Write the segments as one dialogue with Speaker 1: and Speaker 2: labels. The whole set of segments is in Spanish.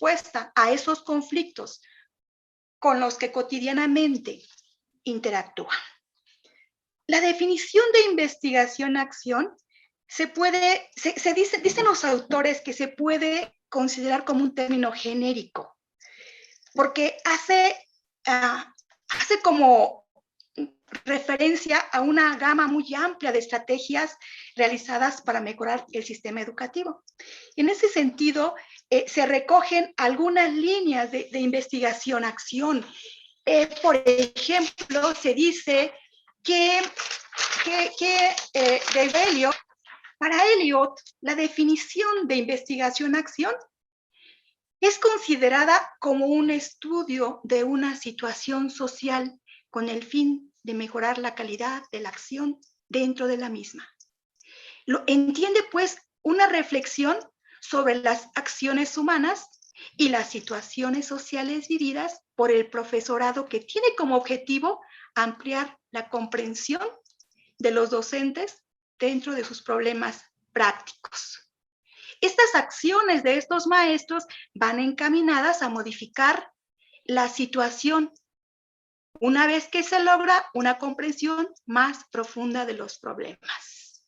Speaker 1: respuesta a esos conflictos con los que cotidianamente interactúan. La definición de investigación-acción dicen los autores que se puede considerar como un término genérico, porque hace como referencia a una gama muy amplia de estrategias realizadas para mejorar el sistema educativo. Y en ese sentido, se recogen algunas líneas de investigación-acción. Por ejemplo, se dice que para Eliot, la definición de investigación-acción es considerada como un estudio de una situación social con el fin de mejorar la calidad de la acción dentro de la misma. Entiende, pues, una reflexión sobre las acciones humanas y las situaciones sociales vividas por el profesorado, que tiene como objetivo ampliar la comprensión de los docentes dentro de sus problemas prácticos. Estas acciones de estos maestros van encaminadas a modificar la situación una vez que se logra una comprensión más profunda de los problemas.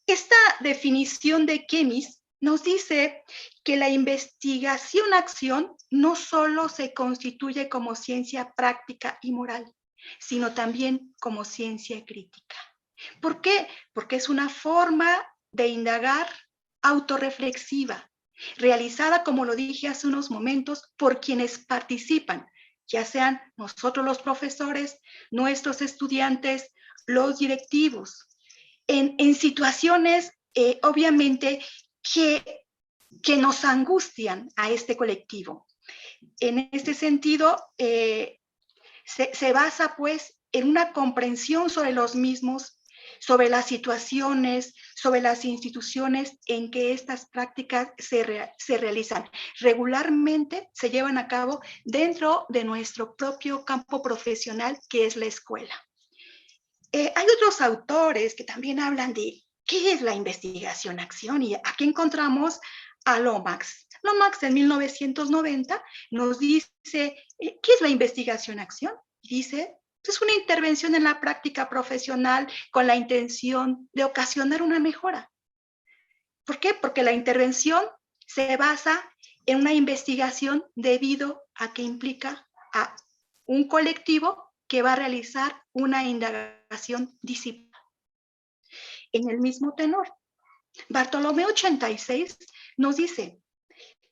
Speaker 1: Esta definición de Keynes nos dice que la investigación-acción no solo se constituye como ciencia práctica y moral, sino también como ciencia crítica. ¿Por qué? Porque es una forma de indagar autorreflexiva, realizada, como lo dije hace unos momentos, por quienes participan, ya sean nosotros los profesores, nuestros estudiantes, los directivos, en situaciones obviamente que nos angustian a este colectivo. En este sentido, se basa pues en una comprensión sobre los mismos, sobre las situaciones, sobre las instituciones en que estas prácticas se realizan. Regularmente se llevan a cabo dentro de nuestro propio campo profesional, que es la escuela. Hay otros autores que también hablan de qué es la investigación-acción, y aquí encontramos a Lomax. Lomax en 1990 nos dice, ¿qué es la investigación-acción? Dice, es una intervención en la práctica profesional con la intención de ocasionar una mejora. ¿Por qué? Porque la intervención se basa en una investigación debido a que implica a un colectivo que va a realizar una indagación disciplinaria. En el mismo tenor, Bartolomé 86 nos dice,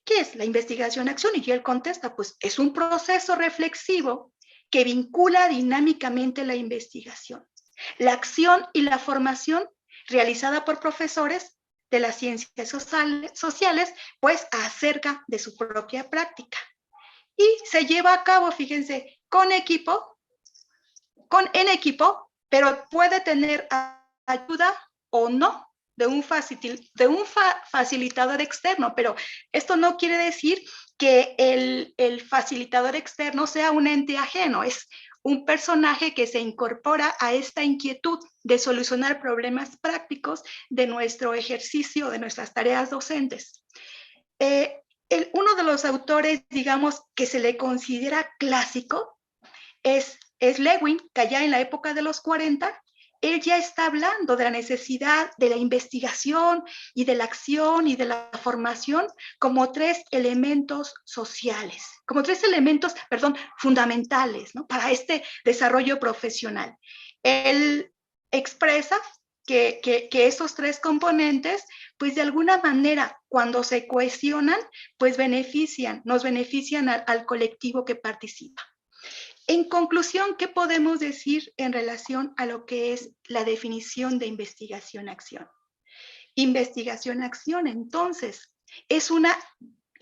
Speaker 1: ¿qué es la investigación-acción? Y él contesta, pues es un proceso reflexivo que vincula dinámicamente la investigación, la acción y la formación realizada por profesores de las ciencias sociales, pues acerca de su propia práctica. Y se lleva a cabo, fíjense, en equipo, pero puede tener ayuda o no de un facilitador externo, pero esto no quiere decir que el facilitador externo sea un ente ajeno, es un personaje que se incorpora a esta inquietud de solucionar problemas prácticos de nuestro ejercicio, de nuestras tareas docentes. Uno de los autores, digamos, que se le considera clásico es Lewin, que allá en la época de los 40, él ya está hablando de la necesidad de la investigación y de la acción y de la formación como tres elementos sociales, como tres elementos, fundamentales, ¿no?, para este desarrollo profesional. Él expresa que esos tres componentes, pues de alguna manera, cuando se cohesionan, pues nos benefician al colectivo que participa. En conclusión, ¿qué podemos decir en relación a lo que es la definición de investigación-acción? Investigación-acción, entonces, es una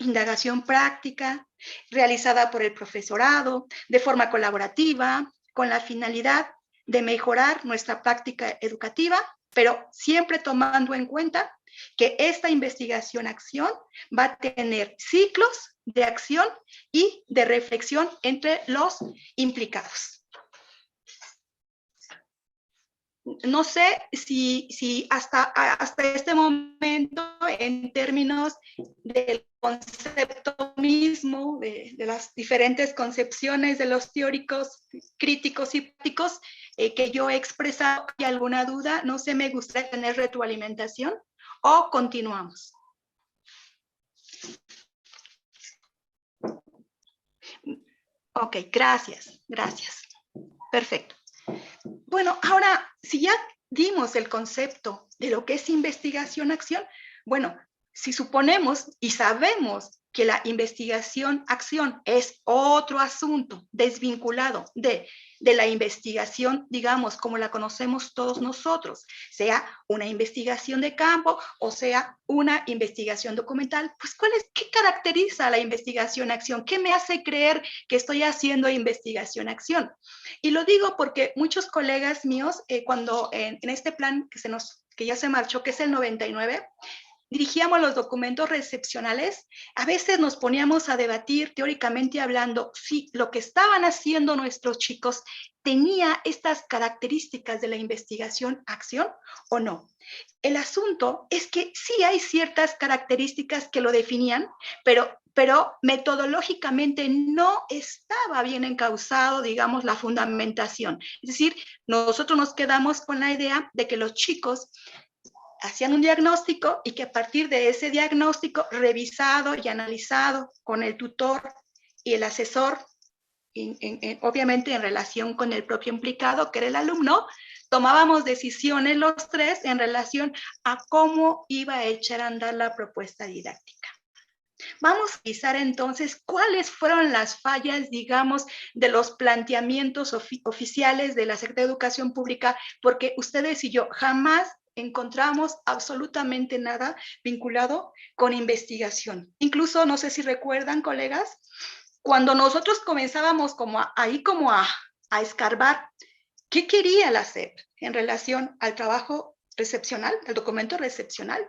Speaker 1: indagación práctica realizada por el profesorado de forma colaborativa, con la finalidad de mejorar nuestra práctica educativa, pero siempre tomando en cuenta que esta investigación-acción va a tener ciclos de acción y de reflexión entre los implicados. No sé si hasta este momento, en términos del concepto mismo de las diferentes concepciones de los teóricos críticos y prácticos que yo he expresado. ¿Hay alguna duda? No sé, me gustaría tener retroalimentación o continuamos. Ok, gracias, gracias. Perfecto. Bueno, ahora, si ya dimos el concepto de lo que es investigación-acción, bueno, si suponemos y sabemos que la investigación-acción es otro asunto desvinculado de la investigación, digamos, como la conocemos todos nosotros, sea una investigación de campo o sea una investigación documental, pues ¿qué caracteriza la investigación-acción? ¿Qué me hace creer que estoy haciendo investigación-acción? Y lo digo porque muchos colegas míos, cuando en este plan que ya se marchó, que es el 99, dirigíamos los documentos recepcionales, a veces nos poníamos a debatir teóricamente hablando si lo que estaban haciendo nuestros chicos tenía estas características de la investigación-acción o no. El asunto es que sí hay ciertas características que lo definían, pero metodológicamente no estaba bien encauzado, digamos, la fundamentación. Es decir, nosotros nos quedamos con la idea de que los chicos hacían un diagnóstico y que a partir de ese diagnóstico revisado y analizado con el tutor y el asesor, obviamente en relación con el propio implicado, que era el alumno, tomábamos decisiones los tres en relación a cómo iba a echar a andar la propuesta didáctica. Vamos a revisar entonces cuáles fueron las fallas, digamos, de los planteamientos oficiales de la Secretaría de Educación Pública, porque ustedes y yo jamás encontramos absolutamente nada vinculado con investigación. Incluso, no sé si recuerdan, colegas, cuando nosotros comenzábamos a escarbar qué quería la SEP en relación al trabajo recepcional, el documento recepcional,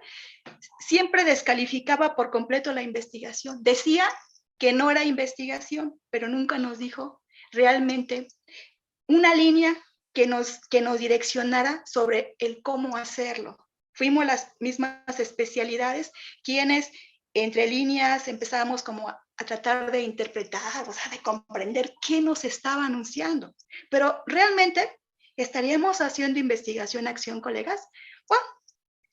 Speaker 1: siempre descalificaba por completo la investigación. Decía que no era investigación, pero nunca nos dijo realmente una línea que nos direccionara sobre el cómo hacerlo. Fuimos las mismas especialidades quienes entre líneas empezábamos como a tratar de interpretar, o sea, de comprender qué nos estaba anunciando. Pero realmente, ¿estaríamos haciendo investigación-acción, colegas? Bueno,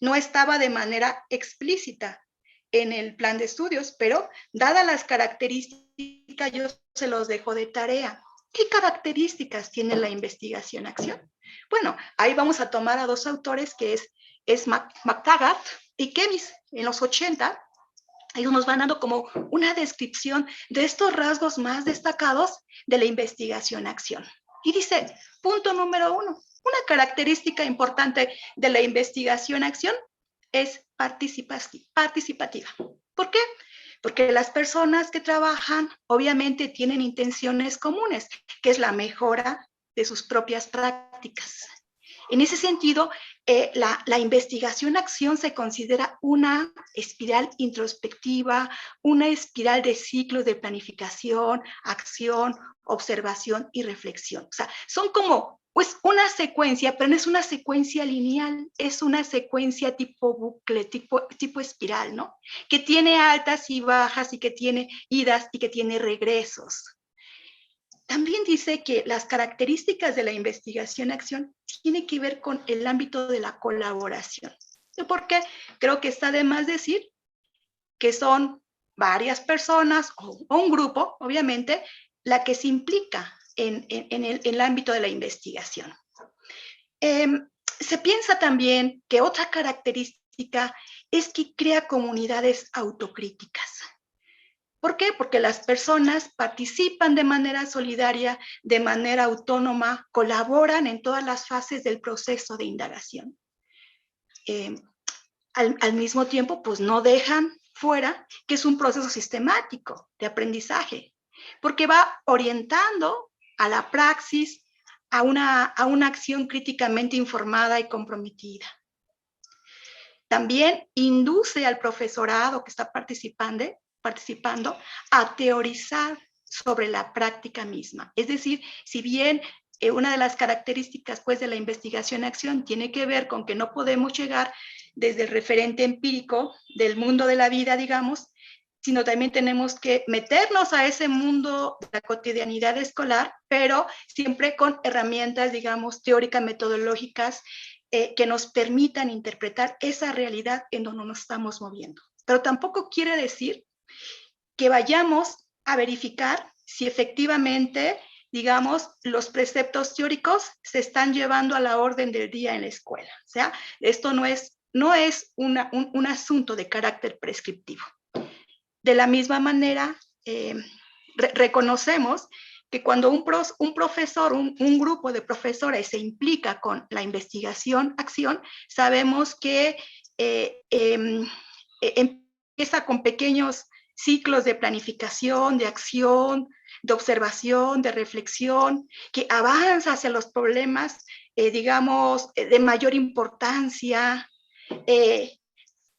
Speaker 1: no estaba de manera explícita en el plan de estudios, pero dadas las características, yo se los dejo de tarea. ¿Qué características tiene la investigación-acción? Bueno, ahí vamos a tomar a dos autores que es McTaggart y Kemis en los 80. Ellos nos van dando como una descripción de estos rasgos más destacados de la investigación-acción. Y dice, punto número 1, una característica importante de la investigación-acción es participativa. ¿Por qué? Porque las personas que trabajan obviamente tienen intenciones comunes, que es la mejora de sus propias prácticas. En ese sentido, la investigación-acción se considera una espiral introspectiva, una espiral de ciclos de planificación, acción, observación y reflexión. O sea, son como pues una secuencia, pero no es una secuencia lineal, es una secuencia tipo bucle, tipo espiral, ¿no? Que tiene altas y bajas y que tiene idas y que tiene regresos. También dice que las características de la investigación-acción tienen que ver con el ámbito de la colaboración. ¿Por qué? Creo que está de más decir que son varias personas o un grupo, obviamente, la que se implica en el ámbito de la investigación. Se piensa también que otra característica es que crea comunidades autocríticas. ¿Por qué? Porque las personas participan de manera solidaria, de manera autónoma, colaboran en todas las fases del proceso de indagación. Al mismo tiempo, pues no dejan fuera que es un proceso sistemático de aprendizaje, porque va orientando a la praxis, a una acción críticamente informada y comprometida. También induce al profesorado que está participando a teorizar sobre la práctica misma. Es decir, si bien una de las características pues, de la investigación-acción tiene que ver con que no podemos llegar desde el referente empírico del mundo de la vida, digamos, sino también tenemos que meternos a ese mundo de la cotidianidad escolar, pero siempre con herramientas, digamos, teóricas, metodológicas, que nos permitan interpretar esa realidad en donde nos estamos moviendo. Pero tampoco quiere decir que vayamos a verificar si efectivamente, digamos, los preceptos teóricos se están llevando a la orden del día en la escuela. O sea, esto no es un asunto de carácter prescriptivo. De la misma manera, reconocemos que cuando un profesor, un grupo de profesores se implica con la investigación-acción, sabemos que empieza con pequeños ciclos de planificación, de acción, de observación, de reflexión, que avanza hacia los problemas, digamos, de mayor importancia.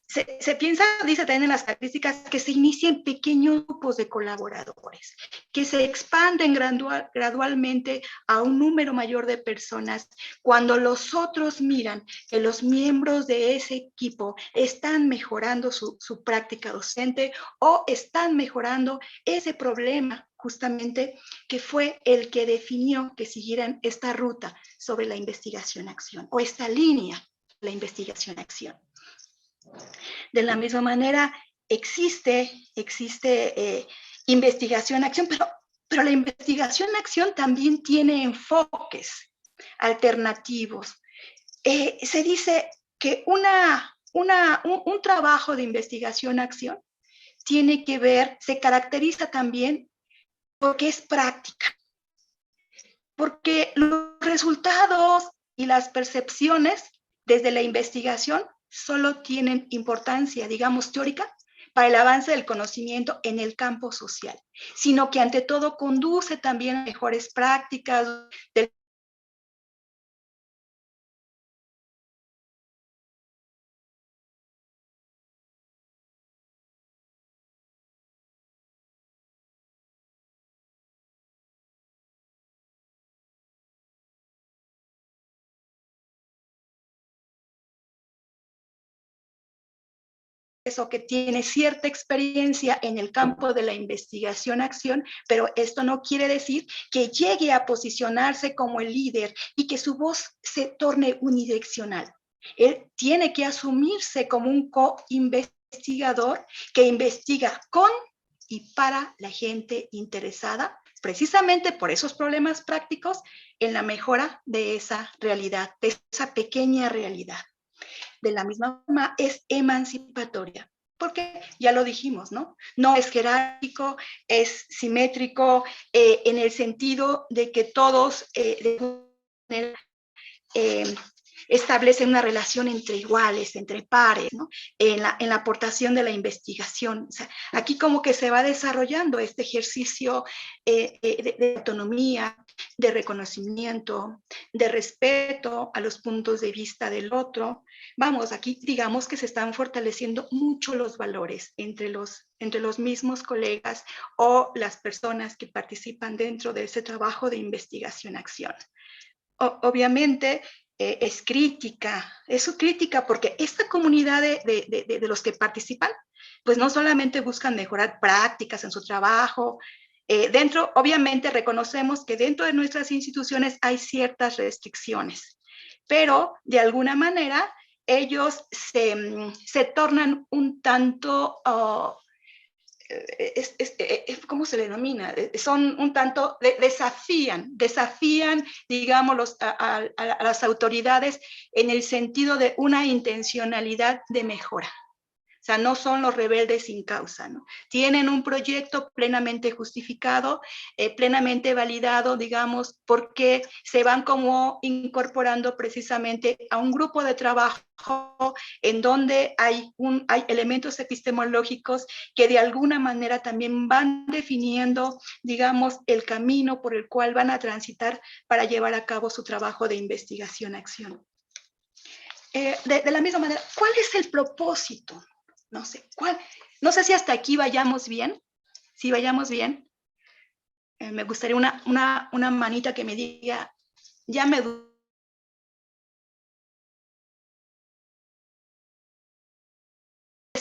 Speaker 1: Se piensa, dice también en las características, que se inician pequeños grupos de colaboradores, que se expanden gradualmente a un número mayor de personas. Cuando los otros miran que los miembros de ese equipo están mejorando su práctica docente o están mejorando ese problema justamente que fue el que definió que siguieran esta ruta sobre la investigación-acción o esta línea de la investigación-acción. De la misma manera, existe investigación-acción, pero la investigación-acción también tiene enfoques alternativos. Se dice que un trabajo de investigación-acción tiene que ver, se caracteriza también porque es práctica, porque los resultados y las percepciones desde la investigación solo tienen importancia, digamos, teórica para el avance del conocimiento en el campo social, sino que ante todo conduce también a mejores prácticas del eso que tiene cierta experiencia en el campo de la investigación-acción, pero esto no quiere decir que llegue a posicionarse como el líder y que su voz se torne unidireccional. Él tiene que asumirse como un co-investigador que investiga con y para la gente interesada, precisamente por esos problemas prácticos, en la mejora de esa realidad, de esa pequeña realidad. De la misma forma es emancipatoria, porque ya lo dijimos, ¿no? No es jerárquico, es simétrico en el sentido de que todos establecen una relación entre iguales, entre pares, ¿no? En la aportación de la investigación. O sea, aquí como que se va desarrollando este ejercicio de autonomía, de reconocimiento, de respeto a los puntos de vista del otro. Vamos, aquí digamos que se están fortaleciendo mucho los valores entre los mismos colegas o las personas que participan dentro de ese trabajo de investigación-acción. Obviamente es crítica porque esta comunidad de los que participan, pues no solamente buscan mejorar prácticas en su trabajo, obviamente reconocemos que dentro de nuestras instituciones hay ciertas restricciones, pero de alguna manera ellos se tornan un tanto ¿cómo se le denomina? Son un tanto, desafían, digamos, a las autoridades en el sentido de una intencionalidad de mejora. O sea, no son los rebeldes sin causa, ¿no? Tienen un proyecto plenamente justificado, plenamente validado, digamos, porque se van como incorporando precisamente a un grupo de trabajo en donde hay elementos epistemológicos que de alguna manera también van definiendo, digamos, el camino por el cual van a transitar para llevar a cabo su trabajo de investigación-acción. De la misma manera, ¿cuál es el propósito? No sé, no sé si hasta aquí vayamos bien. Si vayamos bien, me gustaría una manita que me diga, ya me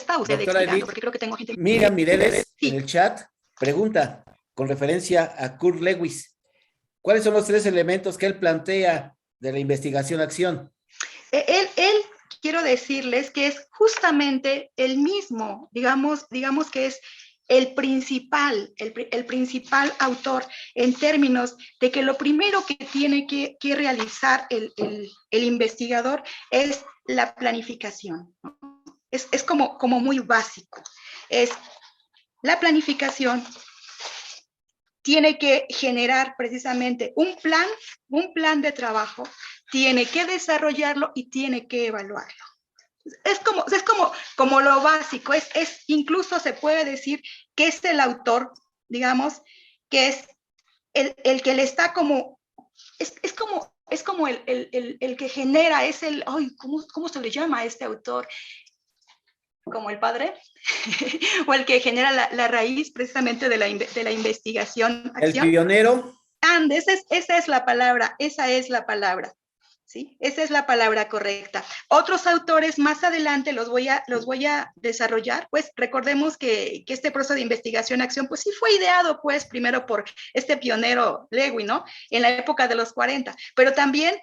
Speaker 1: está usted
Speaker 2: Doctora
Speaker 1: explicando,
Speaker 2: Edith,
Speaker 1: porque creo que tengo gente.
Speaker 2: Miriam Mireles
Speaker 1: Sí.
Speaker 2: en el chat pregunta con referencia a Kurt Lewis, ¿cuáles son los 3 elementos que él plantea de la investigación-acción?
Speaker 1: Él, quiero decirles que es justamente el mismo, digamos que es el principal autor en términos de que lo primero que tiene que realizar el investigador es la planificación. Es como muy básico. Es la planificación, tiene que generar precisamente un plan de trabajo, tiene que desarrollarlo y tiene que evaluarlo. Es como lo básico, incluso se puede decir que es el autor, digamos, que es el que le está como, es como el que genera, es el, ay, ¿cómo se le llama a este autor? Como el padre, o el que genera la raíz precisamente de la investigación.
Speaker 2: El pionero.
Speaker 1: Esa es la palabra, ¿sí? Esa es la palabra correcta. Otros autores más adelante los voy a desarrollar, pues recordemos que este proceso de investigación-acción, pues sí fue ideado, pues, primero por este pionero Lewin, ¿no? En la época de los 40, pero también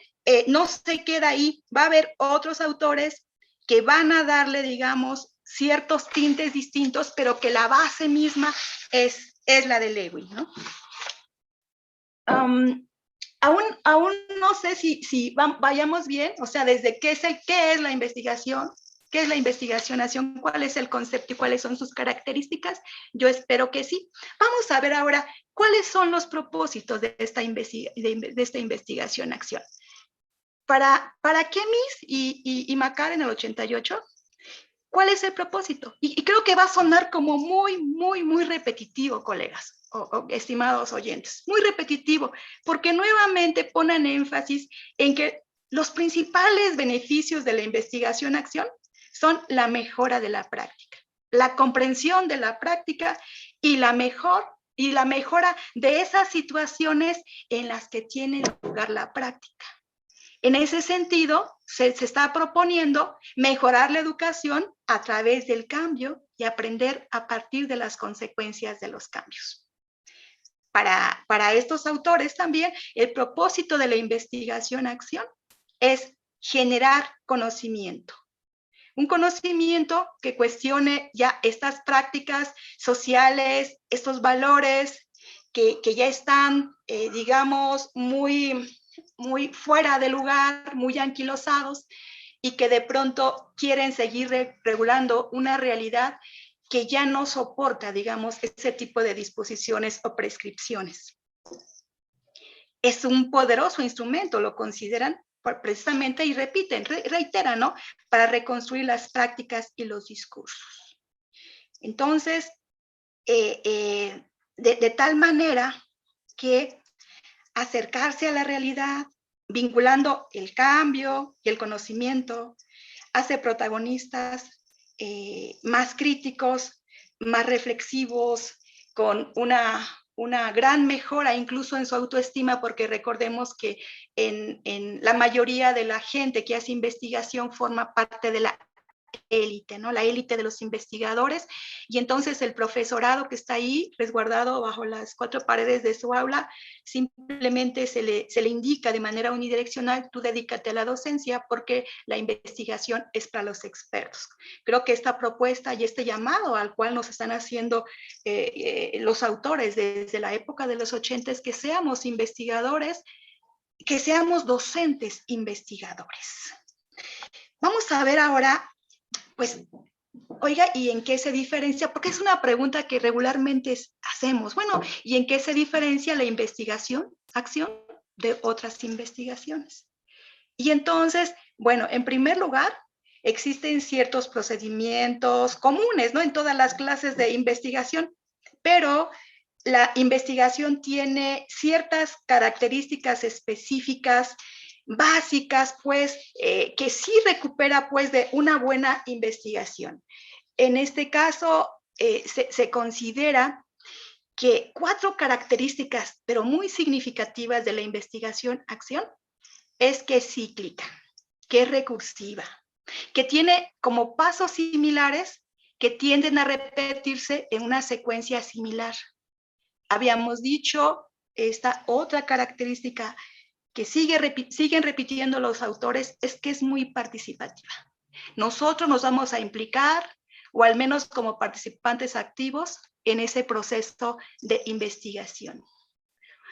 Speaker 1: no se queda ahí, va a haber otros autores que van a darle, digamos, ciertos tintes distintos, pero que la base misma es la de Lewin, ¿no? Aún no sé si vayamos bien, o sea, desde qué es la investigación, qué es la investigación-acción, cuál es el concepto y cuáles son sus características. Yo espero que sí. Vamos a ver ahora cuáles son los propósitos de esta investigación-acción. Para Kemis y Macar en el 88, ¿cuál es el propósito? Y creo que va a sonar como muy repetitivo, colegas o estimados oyentes, muy repetitivo, porque nuevamente ponen énfasis en que los principales beneficios de la investigación-acción son la mejora de la práctica, la comprensión de la práctica y la mejora de esas situaciones en las que tiene lugar la práctica. En ese sentido, se está proponiendo mejorar la educación a través del cambio y aprender a partir de las consecuencias de los cambios. Para estos autores también, el propósito de la investigación-acción es generar conocimiento. Un conocimiento que cuestione ya estas prácticas sociales, estos valores que ya están, digamos, muy fuera de lugar, muy anquilosados, y que de pronto quieren seguir regulando una realidad que ya no soporta, digamos, ese tipo de disposiciones o prescripciones. Es un poderoso instrumento, lo consideran precisamente, y reiteran, ¿no? Para reconstruir las prácticas y los discursos. Entonces, de tal manera que acercarse a la realidad, vinculando el cambio y el conocimiento, hace protagonistas más críticos, más reflexivos, con una gran mejora incluso en su autoestima, porque recordemos que en la mayoría de la gente que hace investigación forma parte de la élite, ¿no? La élite de los investigadores, y entonces el profesorado que está ahí resguardado bajo las 4 paredes de su aula, simplemente se le indica de manera unidireccional: tú dedícate a la docencia porque la investigación es para los expertos. Creo que esta propuesta y este llamado al cual nos están haciendo los autores desde la época de los 80 es que seamos investigadores, que seamos docentes investigadores. Vamos a ver ahora, pues, oiga, ¿y en qué se diferencia? Porque es una pregunta que regularmente hacemos. Bueno, ¿y en qué se diferencia la investigación-acción de otras investigaciones? Y entonces, bueno, en primer lugar, existen ciertos procedimientos comunes, ¿no? En todas las clases de investigación, pero la investigación tiene ciertas características específicas, básicas, pues, que sí recupera, pues, de una buena investigación. En este caso, se considera que 4 características, pero muy significativas de la investigación-acción, es que es cíclica, que es recursiva, que tiene como pasos similares que tienden a repetirse en una secuencia similar. Habíamos dicho esta otra característica que siguen repitiendo los autores es que es muy participativa. Nosotros nos vamos a implicar, o al menos como participantes activos, en ese proceso de investigación.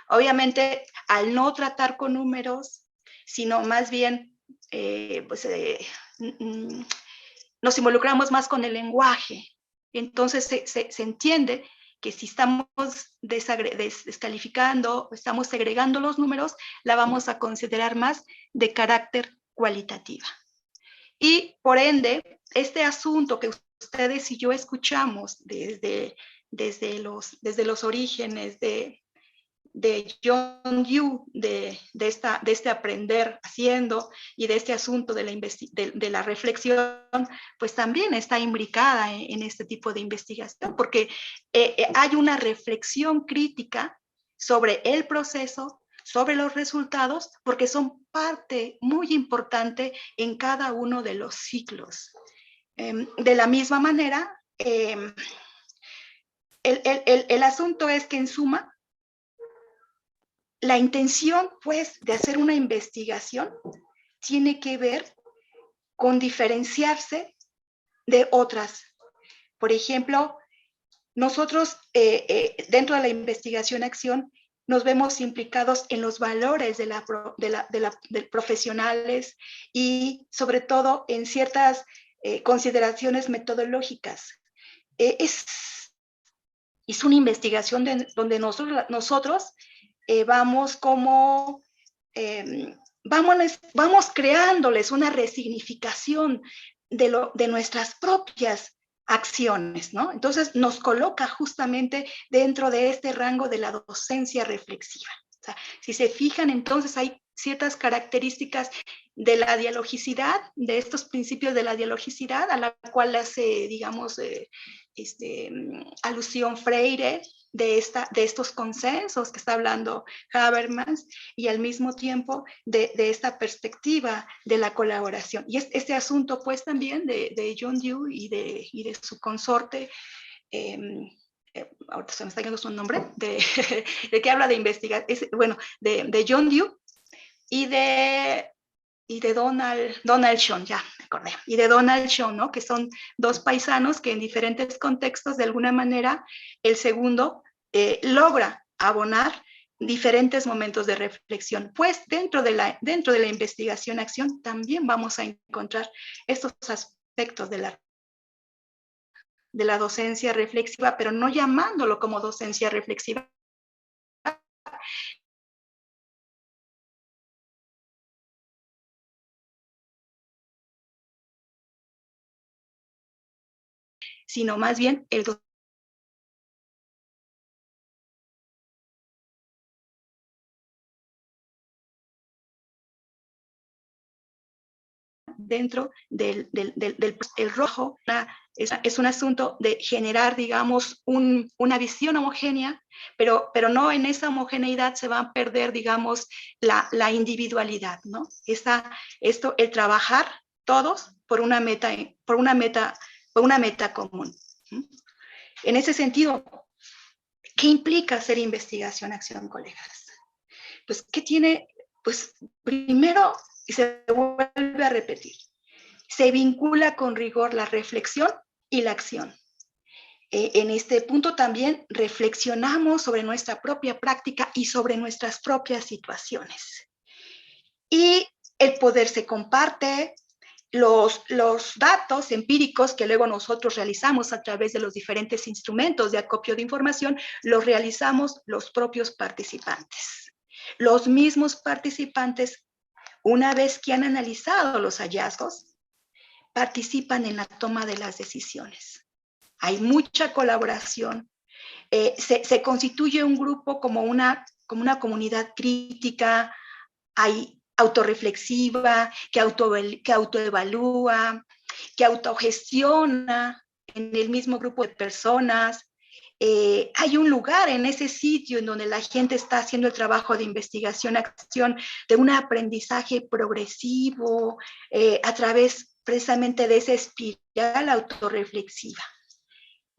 Speaker 1: Obviamente, al no tratar con números, sino más bien nos involucramos más con el lenguaje. Entonces se entiende que si estamos descalificando, estamos segregando los números, la vamos a considerar más de carácter cualitativa. Y por ende, este asunto que ustedes y yo escuchamos desde los orígenes de John Dewey, de este aprender haciendo y de este asunto de la reflexión, pues también está imbricada en este tipo de investigación, porque hay una reflexión crítica sobre el proceso, sobre los resultados, porque son parte muy importante en cada uno de los ciclos. De la misma manera, el asunto es que en suma, la intención, pues, de hacer una investigación tiene que ver con diferenciarse de otras. Por ejemplo, nosotros dentro de la investigación-acción nos vemos implicados en los valores de profesionales y sobre todo en ciertas consideraciones metodológicas. Es una investigación donde nosotros vamos como, vamos creándoles una resignificación de nuestras propias acciones, ¿no? Entonces nos coloca justamente dentro de este rango de la docencia reflexiva. O sea, si se fijan, entonces hay ciertas características de la dialogicidad, de estos principios de la dialogicidad, a la cual hace, digamos, alusión Freire, de estos consensos que está hablando Habermas, y al mismo tiempo de esta perspectiva de la colaboración. Y este asunto, pues, también de John Dewey y de su consorte, ahorita se me está yendo su nombre, de que habla de investigar, bueno, de John Dewey y de Donald Schoen, ya me acordé, y de Donald Schoen, ¿no? Que son dos paisanos que en diferentes contextos, de alguna manera, el segundo logra abonar diferentes momentos de reflexión. Pues dentro de la investigación-acción también vamos a encontrar estos aspectos de la docencia reflexiva, pero no llamándolo como docencia reflexiva, sino más bien el dentro del rojo. Es un asunto de generar, digamos, una visión homogénea, pero no en esa homogeneidad se va a perder, digamos, la individualidad, ¿no? El trabajar todos por una meta común. En ese sentido, ¿qué implica hacer investigación-acción, colegas? Pues, ¿qué tiene? Pues, primero, y se vuelve a repetir, se vincula con rigor la reflexión y la acción. En este punto también reflexionamos sobre nuestra propia práctica y sobre nuestras propias situaciones. Y el poder se comparte, los datos empíricos que luego nosotros realizamos a través de los diferentes instrumentos de acopio de información, los realizamos los propios participantes. Los mismos participantes, una vez que han analizado los hallazgos, participan en la toma de las decisiones. Hay mucha colaboración. Se constituye un grupo como una comunidad crítica, hay autorreflexiva, que autoevalúa, que autogestiona en el mismo grupo de personas. Hay un lugar en ese sitio en donde la gente está haciendo el trabajo de investigación-acción, de un aprendizaje progresivo, a través precisamente de esa espiral autorreflexiva.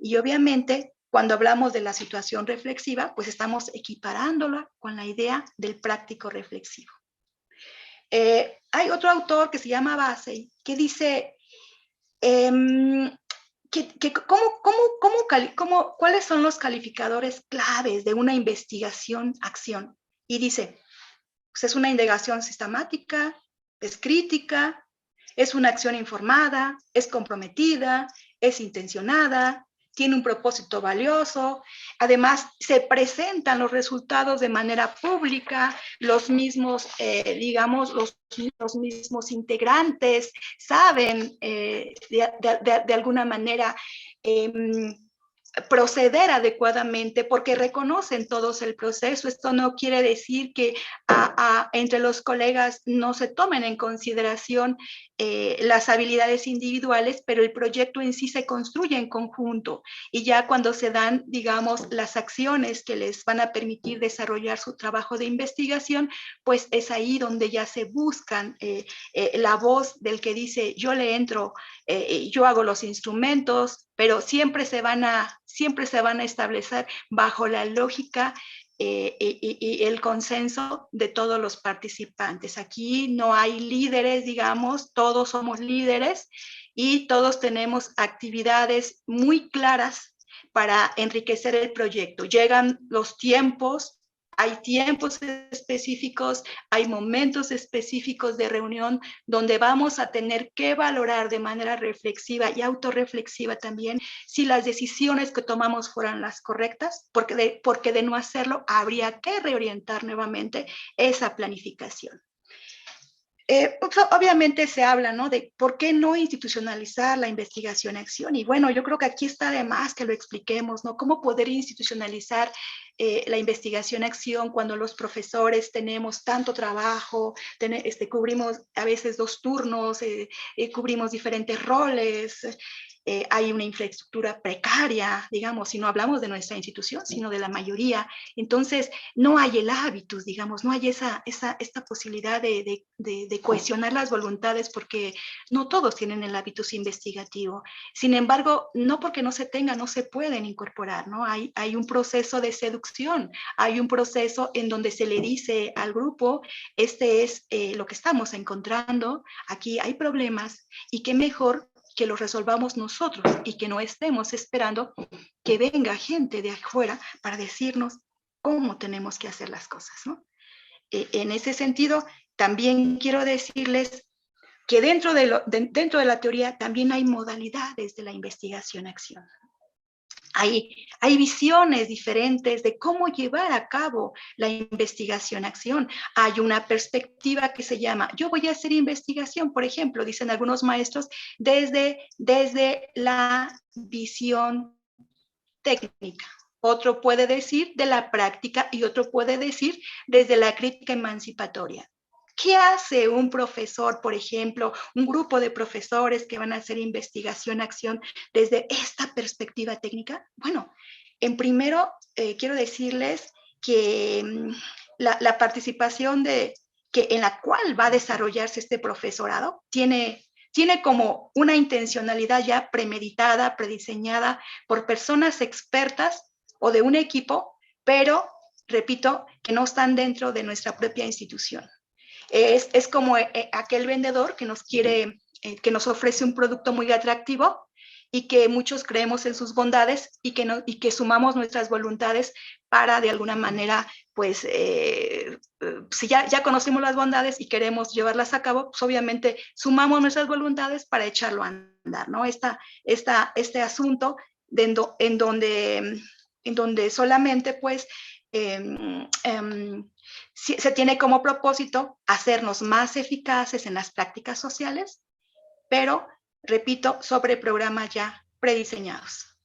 Speaker 1: Y obviamente, cuando hablamos de la situación reflexiva, pues estamos equiparándola con la idea del práctico reflexivo. Hay otro autor que se llama Basey, que dice ¿cuáles son los calificadores claves de una investigación-acción? Y dice, pues es una indagación sistemática, es crítica, es una acción informada, es comprometida, es intencionada, tiene un propósito valioso, además se presentan los resultados de manera pública, los mismos, digamos, los mismos integrantes saben de alguna manera proceder adecuadamente porque reconocen todos el proceso. Esto no quiere decir que entre los colegas no se tomen en consideración las habilidades individuales, pero el proyecto en sí se construye en conjunto y ya cuando se dan, digamos, las acciones que les van a permitir desarrollar su trabajo de investigación, pues es ahí donde ya se buscan la voz del que dice yo le entro, yo hago los instrumentos, pero siempre se van a establecer bajo la lógica y el consenso de todos los participantes. Aquí no hay líderes, digamos, todos somos líderes y todos tenemos actividades muy claras para enriquecer el proyecto. Llegan los tiempos, hay tiempos específicos, hay momentos específicos de reunión donde vamos a tener que valorar de manera reflexiva y autorreflexiva también si las decisiones que tomamos fueran las correctas, porque de no hacerlo habría que reorientar nuevamente esa planificación. Obviamente se habla, ¿no?, de por qué no institucionalizar la investigación-acción. Y bueno, yo creo que aquí está de más que lo expliquemos, ¿no? Cómo poder institucionalizar la investigación-acción cuando los profesores tenemos tanto trabajo, cubrimos a veces 2 turnos, cubrimos diferentes roles, hay una infraestructura precaria, digamos, si no hablamos de nuestra institución, sino de la mayoría. Entonces, no hay el hábitus, digamos, no hay esta posibilidad de cohesionar las voluntades porque no todos tienen el hábitus investigativo. Sin embargo, no porque no se tenga, no se pueden incorporar, ¿no? Hay un proceso de seducción, hay un proceso en donde se le dice al grupo, este es lo que estamos encontrando, aquí hay problemas y qué mejor que los resolvamos nosotros y que no estemos esperando que venga gente de afuera para decirnos cómo tenemos que hacer las cosas, ¿no? En ese sentido, también quiero decirles que dentro de la teoría también hay modalidades de la investigación-acción. Hay visiones diferentes de cómo llevar a cabo la investigación-acción. Hay una perspectiva que se llama, yo voy a hacer investigación, por ejemplo, dicen algunos maestros, desde la visión técnica. Otro puede decir de la práctica y otro puede decir desde la crítica emancipatoria. ¿Qué hace un profesor, por ejemplo, un grupo de profesores que van a hacer investigación-acción desde esta perspectiva técnica? Bueno, en primero quiero decirles que la participación en la cual va a desarrollarse este profesorado tiene como una intencionalidad ya premeditada, prediseñada por personas expertas o de un equipo, pero, repito, que no están dentro de nuestra propia institución. Es como aquel vendedor que nos ofrece un producto muy atractivo y que muchos creemos en sus bondades y que sumamos nuestras voluntades para de alguna manera, pues, si ya conocemos las bondades y queremos llevarlas a cabo, pues obviamente sumamos nuestras voluntades para echarlo a andar, ¿no? Este asunto en donde solamente, pues, se tiene como propósito hacernos más eficaces en las prácticas sociales, pero, repito, sobre programas ya prediseñados.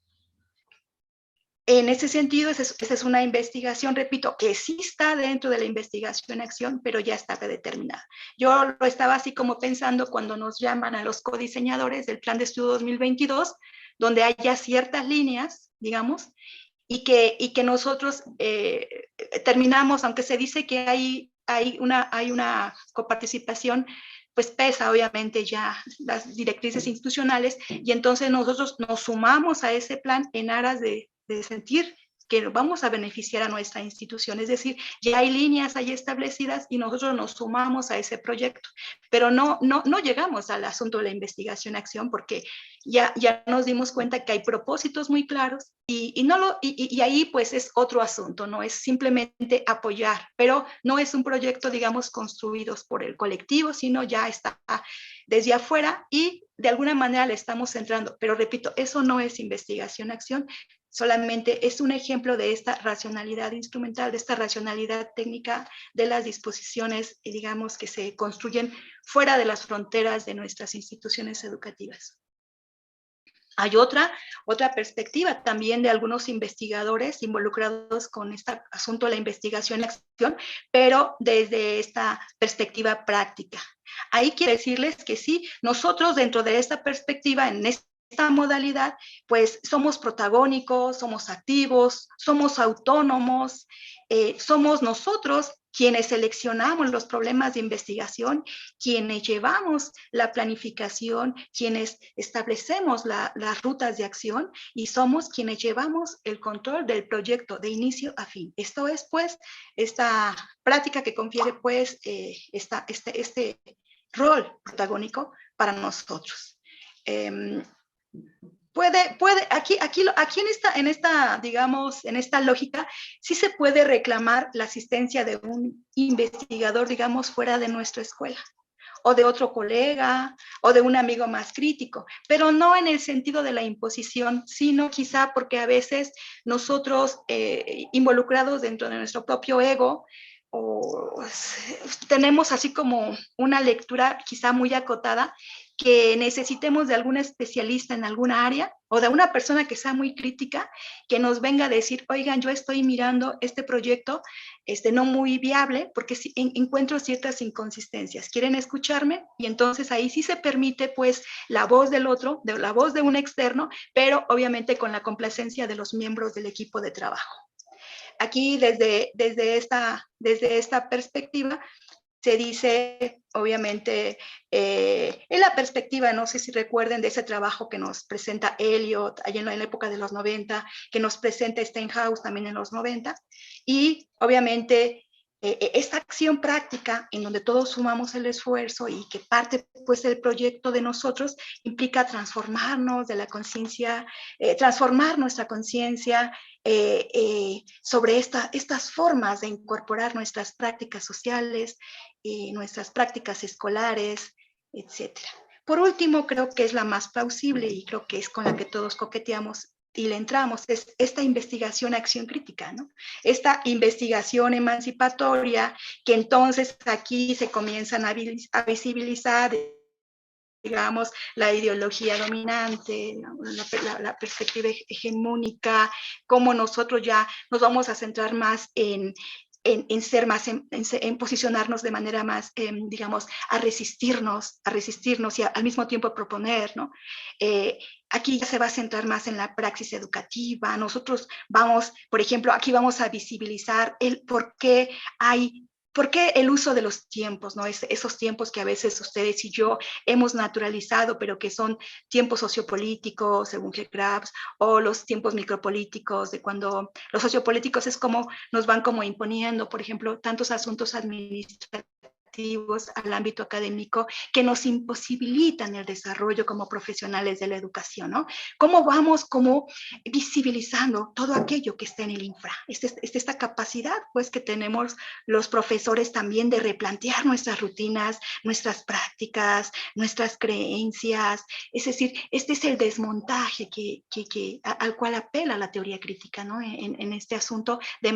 Speaker 1: En ese sentido, esa es una investigación, repito, que sí está dentro de la investigación-acción, pero ya está predeterminada. Yo lo estaba así como pensando cuando nos llaman a los codiseñadores del Plan de Estudio 2022, donde haya ciertas líneas, digamos, y que nosotros terminamos, aunque se dice que hay una coparticipación, pues pesa obviamente ya las directrices institucionales, y entonces nosotros nos sumamos a ese plan en aras de sentir que vamos a beneficiar a nuestra institución. Es decir, ya hay líneas ahí establecidas y nosotros nos sumamos a ese proyecto, pero no llegamos al asunto de la investigación-acción porque ya nos dimos cuenta que hay propósitos muy claros y ahí pues es otro asunto, no es simplemente apoyar, pero no es un proyecto, digamos, construidos por el colectivo, sino ya está desde afuera y de alguna manera le estamos centrando. Pero repito, eso no es investigación-acción, solamente es un ejemplo de esta racionalidad instrumental, de esta racionalidad técnica de las disposiciones, digamos, que se construyen fuera de las fronteras de nuestras instituciones educativas. Hay otra perspectiva también de algunos investigadores involucrados con este asunto de la investigación-acción, pero desde esta perspectiva práctica. Ahí quiero decirles que sí, nosotros dentro de esta perspectiva, en esta modalidad, pues somos protagónicos, somos activos, somos autónomos, somos nosotros quienes seleccionamos los problemas de investigación, quienes llevamos la planificación, quienes establecemos las rutas de acción y somos quienes llevamos el control del proyecto de inicio a fin. Esto es, pues, esta práctica que confiere, pues, este rol protagónico para nosotros. Aquí digamos, en esta lógica, sí se puede reclamar la asistencia de un investigador, digamos, fuera de nuestra escuela, o de otro colega, o de un amigo más crítico, pero no en el sentido de la imposición, sino quizá porque a veces nosotros, involucrados dentro de nuestro propio ego, o tenemos así como una lectura quizá muy acotada, que necesitemos de algún especialista en alguna área o de una persona que sea muy crítica, que nos venga a decir, oigan, yo estoy mirando este proyecto no muy viable porque encuentro ciertas inconsistencias. ¿Quieren escucharme? Y entonces ahí sí se permite pues la voz del otro, la voz de un externo, pero obviamente con la complacencia de los miembros del equipo de trabajo. Aquí desde esta perspectiva se dice, obviamente, en la perspectiva, no sé si recuerden de ese trabajo que nos presenta Eliot, allá en la época de los 90, que nos presenta Steinhaus también en los 90, y obviamente esta acción práctica en donde todos sumamos el esfuerzo y que parte pues del proyecto de nosotros implica transformarnos de la conciencia, transformar nuestra conciencia sobre estas formas de incorporar nuestras prácticas sociales, nuestras prácticas escolares, etcétera. Por último, creo que es la más plausible y creo que es con la que todos coqueteamos y le entramos, es esta investigación-acción crítica, ¿no? Esta investigación emancipatoria que entonces aquí se comienzan a visibilizar, digamos, la ideología dominante, la perspectiva hegemónica, cómo nosotros ya nos vamos a centrar más en ser más, en posicionarnos de manera más, digamos, a resistirnos y al mismo tiempo proponer, ¿no? Aquí ya se va a centrar más en la praxis educativa. Nosotros vamos, por ejemplo, aquí vamos a visibilizar el por qué el uso de los tiempos, ¿no? Esos tiempos que a veces ustedes y yo hemos naturalizado, pero que son tiempos sociopolíticos, según G. Krabs, o los tiempos micropolíticos, de cuando los sociopolíticos es como nos van como imponiendo, por ejemplo, tantos asuntos administrativos al ámbito académico que nos imposibilitan el desarrollo como profesionales de la educación, ¿no? ¿Cómo vamos como visibilizando todo aquello que está en el infra? Esta capacidad, pues, que tenemos los profesores también de replantear nuestras rutinas, nuestras prácticas, nuestras creencias. Es decir, este es el desmontaje al cual apela la teoría crítica, ¿no? En este asunto de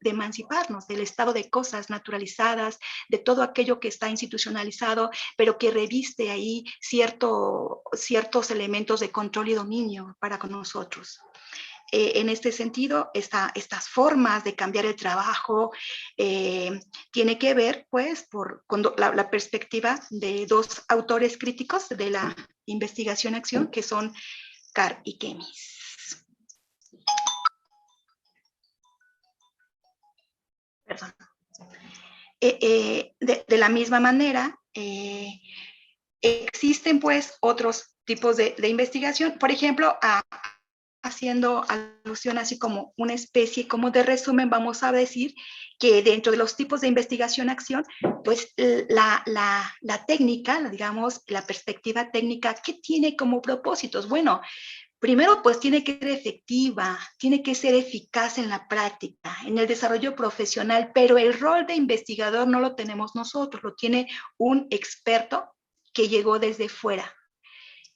Speaker 1: emanciparnos del estado de cosas naturalizadas, de todo aquello que está institucionalizado, pero que reviste ahí ciertos elementos de control y dominio para con nosotros. En este sentido, estas formas de cambiar el trabajo tiene que ver, pues, con la perspectiva de dos autores críticos de la investigación-acción, que son Carr y Kemis. Perdón. De la misma manera, existen pues otros tipos de investigación, por ejemplo, haciendo alusión así como una especie como de resumen, vamos a decir que dentro de los tipos de investigación-acción, pues la técnica, digamos, la perspectiva técnica, ¿qué tiene como propósitos? Bueno, primero, pues tiene que ser efectiva, tiene que ser eficaz en la práctica, en el desarrollo profesional, pero el rol de investigador no lo tenemos nosotros, lo tiene un experto que llegó desde fuera.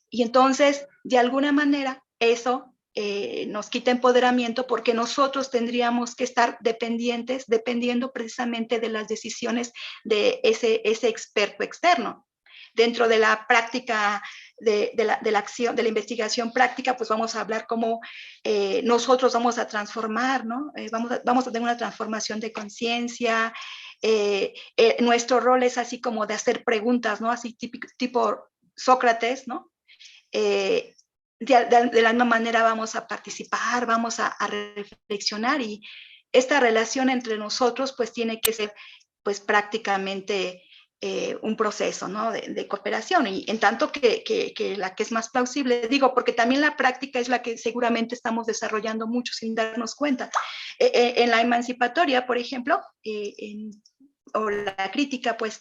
Speaker 1: Y entonces, de alguna manera, eso nos quita empoderamiento porque nosotros tendríamos que estar dependiendo precisamente de las decisiones de ese experto externo. Dentro de la práctica de la acción, de la investigación práctica, pues vamos a hablar cómo nosotros vamos a transformar, ¿no? Vamos a tener una transformación de conciencia. Nuestro rol es así como de hacer preguntas, ¿no? Así tipo Sócrates, ¿no? De la misma manera vamos a participar, vamos a reflexionar, y esta relación entre nosotros pues tiene que ser pues prácticamente un proceso, ¿no? de cooperación, y en tanto que la que es más plausible, digo, porque también la práctica es la que seguramente estamos desarrollando mucho sin darnos cuenta. En la emancipatoria, por ejemplo, o la crítica, pues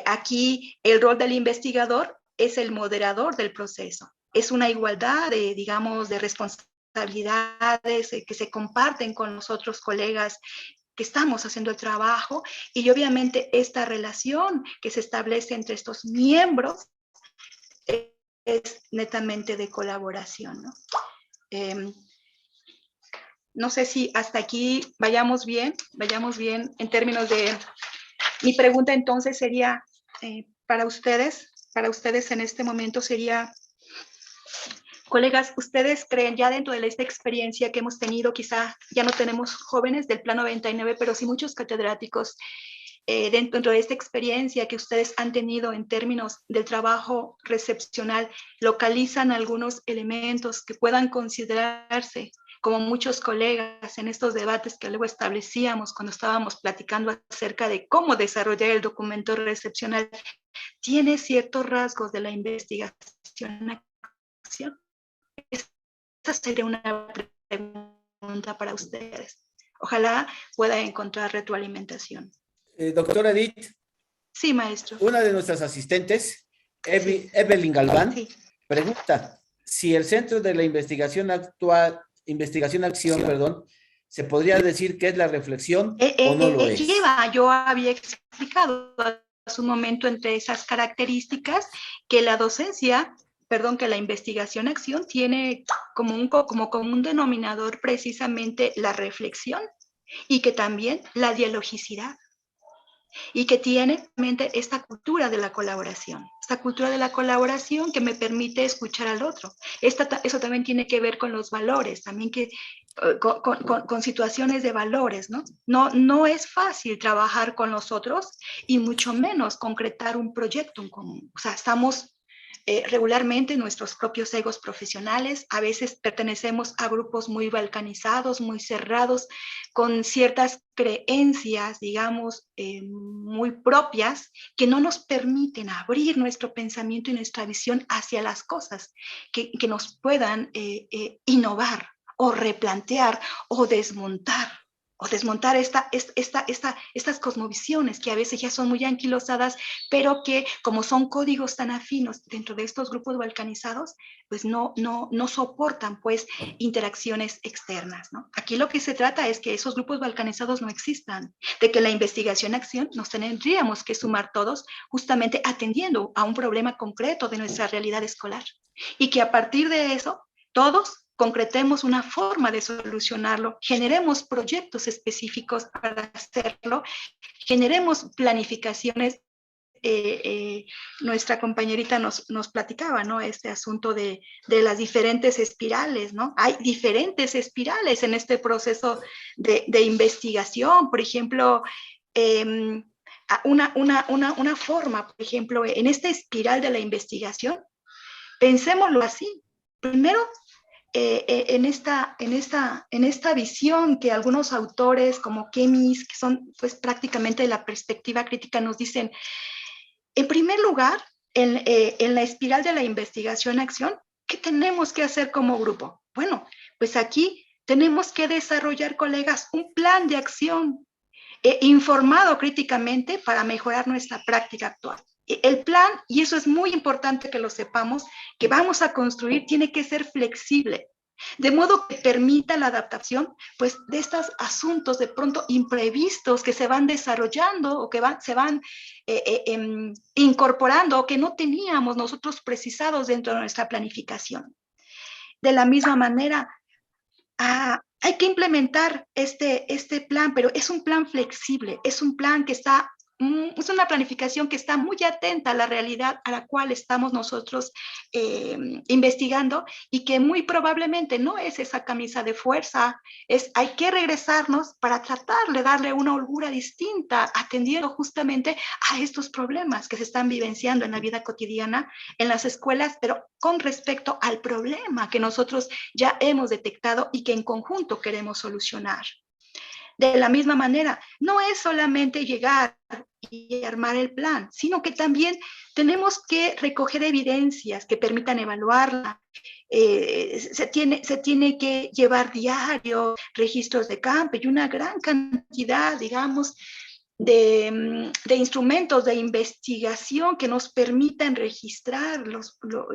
Speaker 1: aquí el rol del investigador es el moderador del proceso. Es una igualdad de, digamos, de responsabilidades que se comparten con los otros colegas que estamos haciendo el trabajo, y obviamente esta relación que se establece entre estos miembros es netamente de colaboración, ¿no? No sé si hasta aquí vayamos bien en términos de... Mi pregunta entonces sería para ustedes en este momento sería, colegas, ¿ustedes creen ya dentro de esta experiencia que hemos tenido, quizá ya no tenemos jóvenes del Plan 99, pero sí muchos catedráticos, dentro de esta experiencia que ustedes han tenido en términos del trabajo recepcional, localizan algunos elementos que puedan considerarse como muchos colegas en estos debates que luego establecíamos cuando estábamos platicando acerca de cómo desarrollar el documento recepcional, tiene ciertos rasgos de la investigación-acción? Esta sería una pregunta para ustedes. Ojalá pueda encontrar retroalimentación.
Speaker 2: Doctora Edith.
Speaker 1: Sí, maestro.
Speaker 2: Una de nuestras asistentes,
Speaker 1: Sí.
Speaker 2: Evelyn Galván,
Speaker 1: Sí.
Speaker 2: pregunta si el centro de la investigación-acción, perdón, se podría decir que es la reflexión o no lo es.
Speaker 1: Yo había explicado hace un momento entre esas características que la docencia, que la investigación-acción tiene como un denominador precisamente la reflexión, y que también la dialogicidad, y que tiene esta cultura de la colaboración que me permite escuchar al otro. Eso también tiene que ver con los valores, también que con situaciones de valores, ¿no? No es fácil trabajar con los otros y mucho menos concretar un proyecto en común. O sea, estamos regularmente nuestros propios egos profesionales, a veces pertenecemos a grupos muy balcanizados, muy cerrados, con ciertas creencias, digamos, muy propias, que no nos permiten abrir nuestro pensamiento y nuestra visión hacia las cosas que nos puedan innovar o replantear o desmontar estas cosmovisiones que a veces ya son muy anquilosadas, pero que como son códigos tan afinos dentro de estos grupos balcanizados, pues no soportan pues interacciones externas, ¿no? Aquí lo que se trata es que esos grupos balcanizados no existan, de que la investigación-acción nos tendríamos que sumar todos justamente atendiendo a un problema concreto de nuestra realidad escolar, y que a partir de eso todos concretemos una forma de solucionarlo, generemos proyectos específicos para hacerlo, generemos planificaciones. Nuestra compañerita nos platicaba, ¿no? Este asunto de las diferentes espirales, ¿no? Hay diferentes espirales en este proceso de investigación. Por ejemplo, una forma, por ejemplo, en esta espiral de la investigación, pensémoslo así. Primero, en esta visión que algunos autores como Kemis, que son pues prácticamente de la perspectiva crítica, nos dicen, en primer lugar, en la espiral de la investigación-acción, ¿qué tenemos que hacer como grupo? Bueno, pues aquí tenemos que desarrollar, colegas, un plan de acción informado críticamente para mejorar nuestra práctica actual. El plan, y eso es muy importante que lo sepamos, que vamos a construir tiene que ser flexible, de modo que permita la adaptación pues, de estos asuntos de pronto imprevistos que se van desarrollando o que se van incorporando o que no teníamos nosotros precisados dentro de nuestra planificación. De la misma manera, hay que implementar este plan, pero es un plan flexible, es un plan que está, es una planificación que está muy atenta a la realidad a la cual estamos nosotros investigando y que muy probablemente no es esa camisa de fuerza, hay que regresarnos para tratar de darle una holgura distinta, atendiendo justamente a estos problemas que se están vivenciando en la vida cotidiana, en las escuelas, pero con respecto al problema que nosotros ya hemos detectado y que en conjunto queremos solucionar. De la misma manera, no es solamente llegar y armar el plan, sino que también tenemos que recoger evidencias que permitan evaluarla. Se tiene que llevar diario, registros de campo y una gran cantidad, digamos, de instrumentos de investigación que nos permitan registrar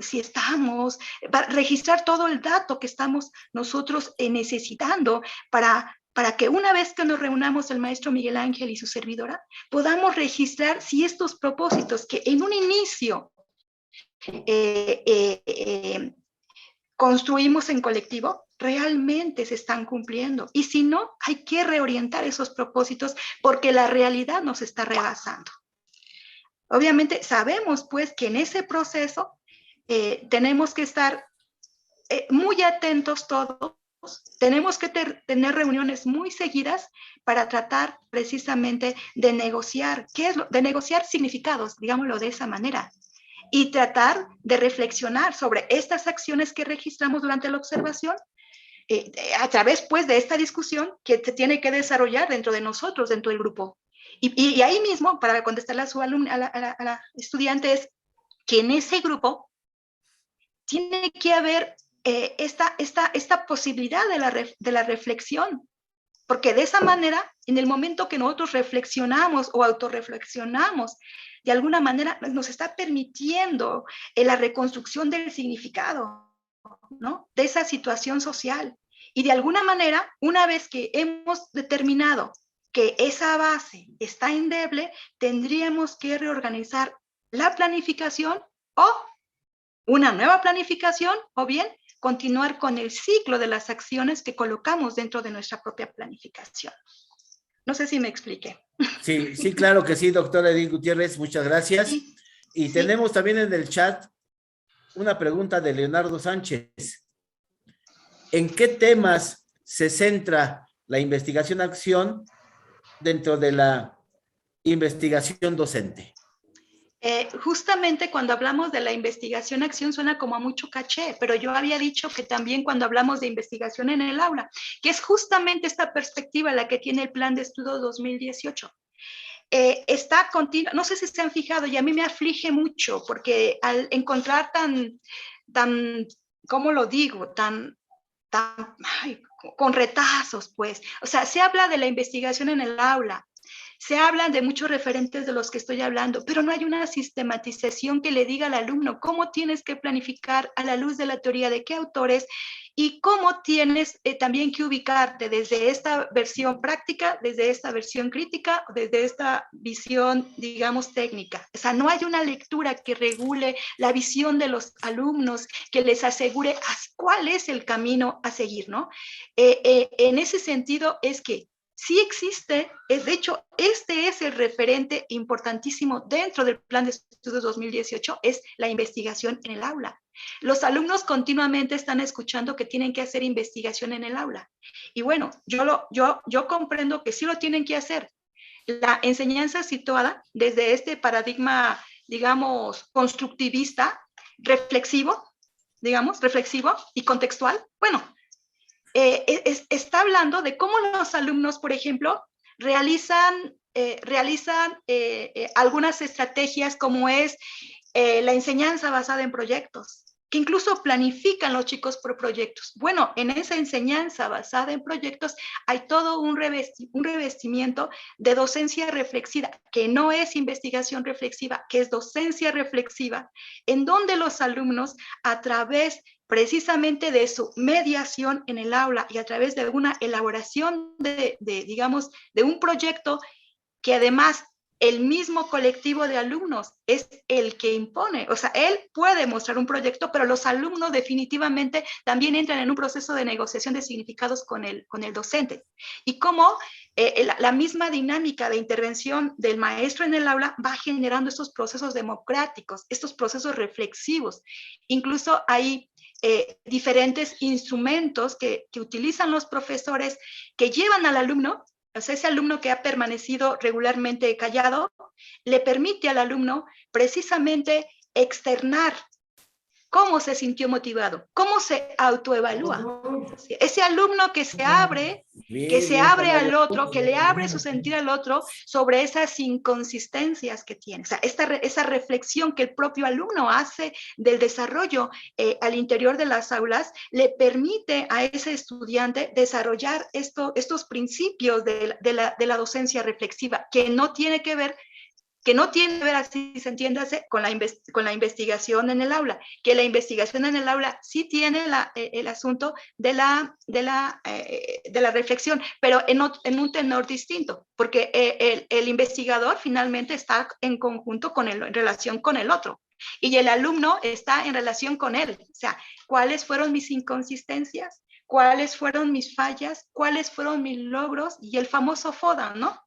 Speaker 1: si estamos, para registrar todo el dato que estamos nosotros necesitando para que una vez que nos reunamos el maestro Miguel Ángel y su servidora, podamos registrar si estos propósitos que en un inicio construimos en colectivo, realmente se están cumpliendo. Y si no, hay que reorientar esos propósitos porque la realidad nos está rebasando. Obviamente sabemos pues que en ese proceso tenemos que estar muy atentos todos, tenemos que tener reuniones muy seguidas para tratar precisamente de negociar, de negociar significados, digámoslo de esa manera, y tratar de reflexionar sobre estas acciones que registramos durante la observación a través pues de esta discusión que se tiene que desarrollar dentro de nosotros, dentro del grupo. Y ahí mismo, para contestarle a su alumna, a la estudiante, es que en ese grupo tiene que haber esta posibilidad de la reflexión, porque de esa manera, en el momento que nosotros reflexionamos o autorreflexionamos, de alguna manera nos está permitiendo la reconstrucción del significado, ¿no? De esa situación social. Y de alguna manera, una vez que hemos determinado que esa base está endeble, tendríamos que reorganizar la planificación o una nueva planificación o bien continuar con el ciclo de las acciones que colocamos dentro de nuestra propia planificación. No sé si me expliqué.
Speaker 2: Sí, sí, claro que sí, doctora Edith Gutiérrez, muchas gracias. Sí, y sí, tenemos también en el chat una pregunta de Leonardo Sánchez. ¿En qué temas se centra la investigación-acción dentro de la investigación docente?
Speaker 1: Justamente cuando hablamos de la investigación-acción suena como a mucho caché, pero yo había dicho que también cuando hablamos de investigación en el aula, que es justamente esta perspectiva la que tiene el Plan de Estudio 2018. Está continua, no sé si se han fijado, y a mí me aflige mucho, porque al encontrar ¿cómo lo digo? Con retazos, pues. O sea, se habla de la investigación en el aula, se hablan de muchos referentes de los que estoy hablando, pero no hay una sistematización que le diga al alumno cómo tienes que planificar a la luz de la teoría de qué autores y cómo tienes también que ubicarte desde esta versión práctica, desde esta versión crítica, desde esta visión, digamos, técnica. O sea, no hay una lectura que regule la visión de los alumnos, que les asegure cuál es el camino a seguir, ¿no? En ese sentido es que sí existe, de hecho, este es el referente importantísimo dentro del Plan de Estudios 2018, es la investigación en el aula. Los alumnos continuamente están escuchando que tienen que hacer investigación en el aula. Y bueno, yo comprendo que sí lo tienen que hacer. La enseñanza situada desde este paradigma, digamos, constructivista, reflexivo, digamos, reflexivo y contextual, bueno, está hablando de cómo los alumnos, por ejemplo, realizan algunas estrategias como es la enseñanza basada en proyectos, que incluso planifican los chicos por proyectos. Bueno, en esa enseñanza basada en proyectos hay todo un revestimiento de docencia reflexiva, que no es investigación reflexiva, que es docencia reflexiva, en donde los alumnos, a través precisamente de su mediación en el aula y a través de una elaboración digamos, de un proyecto que además el mismo colectivo de alumnos es el que impone. O sea, él puede mostrar un proyecto, pero los alumnos definitivamente también entran en un proceso de negociación de significados con el docente. Y cómo la misma dinámica de intervención del maestro en el aula va generando estos procesos democráticos, estos procesos reflexivos. Incluso hay diferentes instrumentos que utilizan los profesores que llevan al alumno. O sea, ese alumno que ha permanecido regularmente callado, le permite al alumno precisamente externar cómo se sintió motivado, cómo se autoevalúa. Ese alumno que se abre al otro, que le abre su sentir al otro sobre esas inconsistencias que tiene. O sea, esa reflexión que el propio alumno hace del desarrollo al interior de las aulas, le permite a ese estudiante desarrollar estos principios de la docencia reflexiva, que no tiene que ver, así se entiéndase, con la investigación en el aula, que la investigación en el aula sí tiene el asunto de la reflexión, pero en un tenor distinto, porque el investigador finalmente está en conjunto en relación con el otro, y el alumno está en relación con él. O sea, ¿cuáles fueron mis inconsistencias? ¿Cuáles fueron mis fallas? ¿Cuáles fueron mis logros? Y el famoso FODA, ¿no?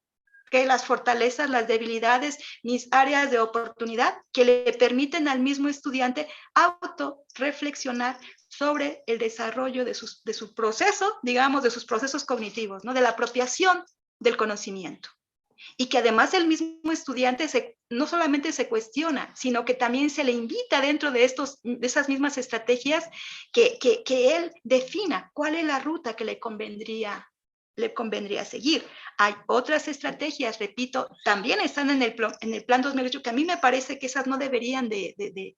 Speaker 1: Que las fortalezas, las debilidades, mis áreas de oportunidad, que le permiten al mismo estudiante autorreflexionar sobre el desarrollo de su proceso, digamos, de sus procesos cognitivos, ¿no? De la apropiación del conocimiento. Y que además el mismo estudiante no solamente se cuestiona, sino que también se le invita dentro de esas mismas estrategias que él defina cuál es la ruta que le convendría seguir. Hay otras estrategias, repito, también están en el plan 2008, que a mí me parece que esas no deberían de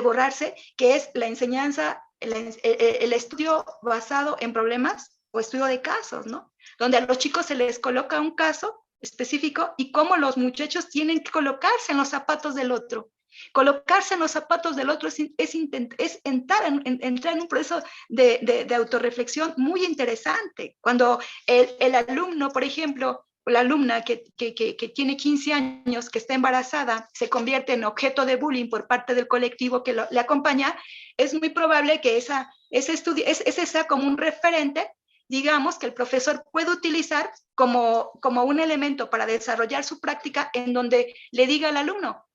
Speaker 1: borrarse, que es la enseñanza, el estudio basado en problemas o estudio de casos, ¿no? Donde a los chicos se les coloca un caso específico y cómo los muchachos tienen que colocarse en los zapatos del otro. Colocarse en los zapatos del otro es entrar en un proceso de autorreflexión muy interesante. Cuando el alumno, por ejemplo, o la alumna que tiene 15 años, que está embarazada, se convierte en objeto de bullying por parte del colectivo que le acompaña, es muy probable que ese sea como un referente, digamos, que el profesor puede utilizar como un elemento para desarrollar su práctica, en donde le diga al alumno: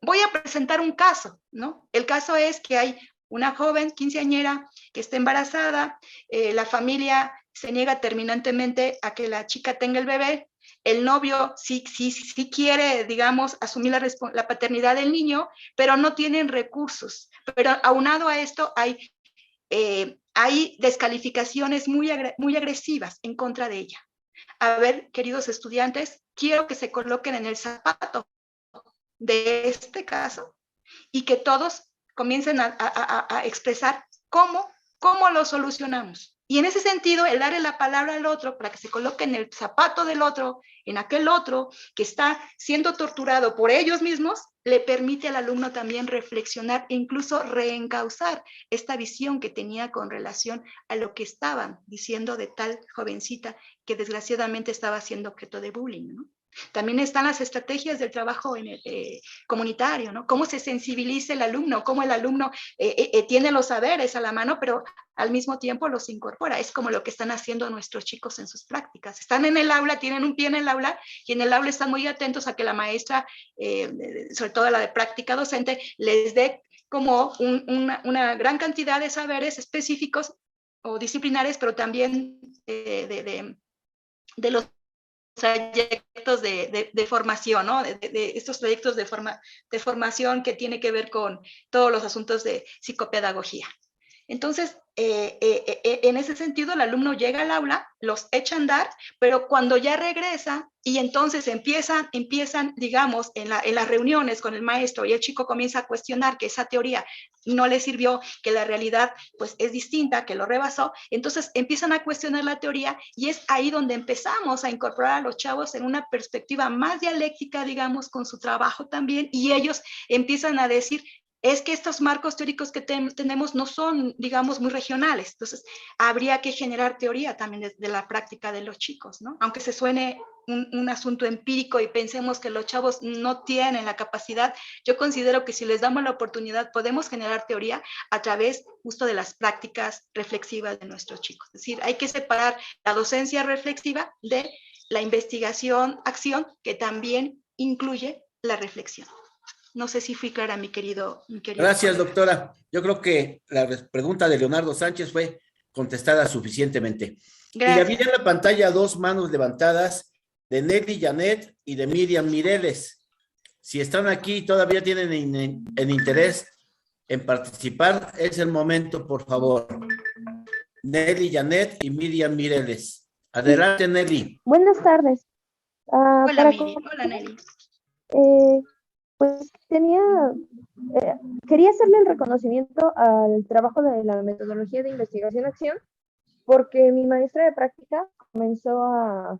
Speaker 1: voy a presentar un caso, ¿no? El caso es que hay una joven quinceañera que está embarazada, la familia se niega terminantemente a que la chica tenga el bebé, el novio sí quiere, digamos, asumir la paternidad del niño, pero no tienen recursos. Pero aunado a esto hay descalificaciones muy agresivas en contra de ella. A ver, queridos estudiantes, quiero que se coloquen en el zapato de este caso y que todos comiencen a expresar cómo lo solucionamos. Y en ese sentido, el darle la palabra al otro para que se coloque en el zapato del otro, en aquel otro que está siendo torturado por ellos mismos, le permite al alumno también reflexionar e incluso reencauzar esta visión que tenía con relación a lo que estaban diciendo de tal jovencita que desgraciadamente estaba siendo objeto de bullying, ¿no? También están las estrategias del trabajo comunitario, ¿no? Cómo se sensibiliza el alumno, cómo el alumno tiene los saberes a la mano, pero al mismo tiempo los incorpora. Es como lo que están haciendo nuestros chicos en sus prácticas. Están en el aula, tienen un pie en el aula, y en el aula están muy atentos a que la maestra, sobre todo la de práctica docente, les dé como una gran cantidad de saberes específicos o disciplinares, pero también de los trayectos de formación, ¿no? De estos proyectos de formación que tiene que ver con todos los asuntos de psicopedagogía. Entonces, en ese sentido, el alumno llega al aula, los echa a andar, pero cuando ya regresa y entonces empiezan digamos, en las reuniones con el maestro y el chico comienza a cuestionar que esa teoría no le sirvió, que la realidad pues es distinta, que lo rebasó, entonces empiezan a cuestionar la teoría y es ahí donde empezamos a incorporar a los chavos en una perspectiva más dialéctica, digamos, con su trabajo también, y ellos empiezan a decir, es que estos marcos teóricos que tenemos no son, digamos, muy regionales. Entonces, habría que generar teoría también desde la práctica de los chicos, ¿no? Aunque se suene un asunto empírico y pensemos que los chavos no tienen la capacidad, yo considero que si les damos la oportunidad podemos generar teoría a través justo de las prácticas reflexivas de nuestros chicos. Es decir, hay que separar la docencia reflexiva de la investigación, acción, que también incluye la reflexión. No sé si fui clara, mi querido
Speaker 2: Gracias,
Speaker 1: colega.
Speaker 2: doctora. Yo creo que la pregunta de Leonardo Sánchez fue contestada suficientemente. Y había
Speaker 1: Gracias.
Speaker 2: en la pantalla dos manos levantadas de Nelly Janet y de Miriam Mireles. Si están aquí y todavía tienen en interés en participar, es el momento, por favor. Nelly Janet y Miriam Mireles.
Speaker 3: Sí,
Speaker 2: Adelante, Nelly.
Speaker 3: buenas tardes.
Speaker 1: Hola,
Speaker 3: Para
Speaker 1: Miri. Hola,
Speaker 3: comenzar,
Speaker 1: Nelly.
Speaker 3: pues quería hacerle el reconocimiento al trabajo de la metodología de investigación-acción, porque mi maestra de práctica comenzó a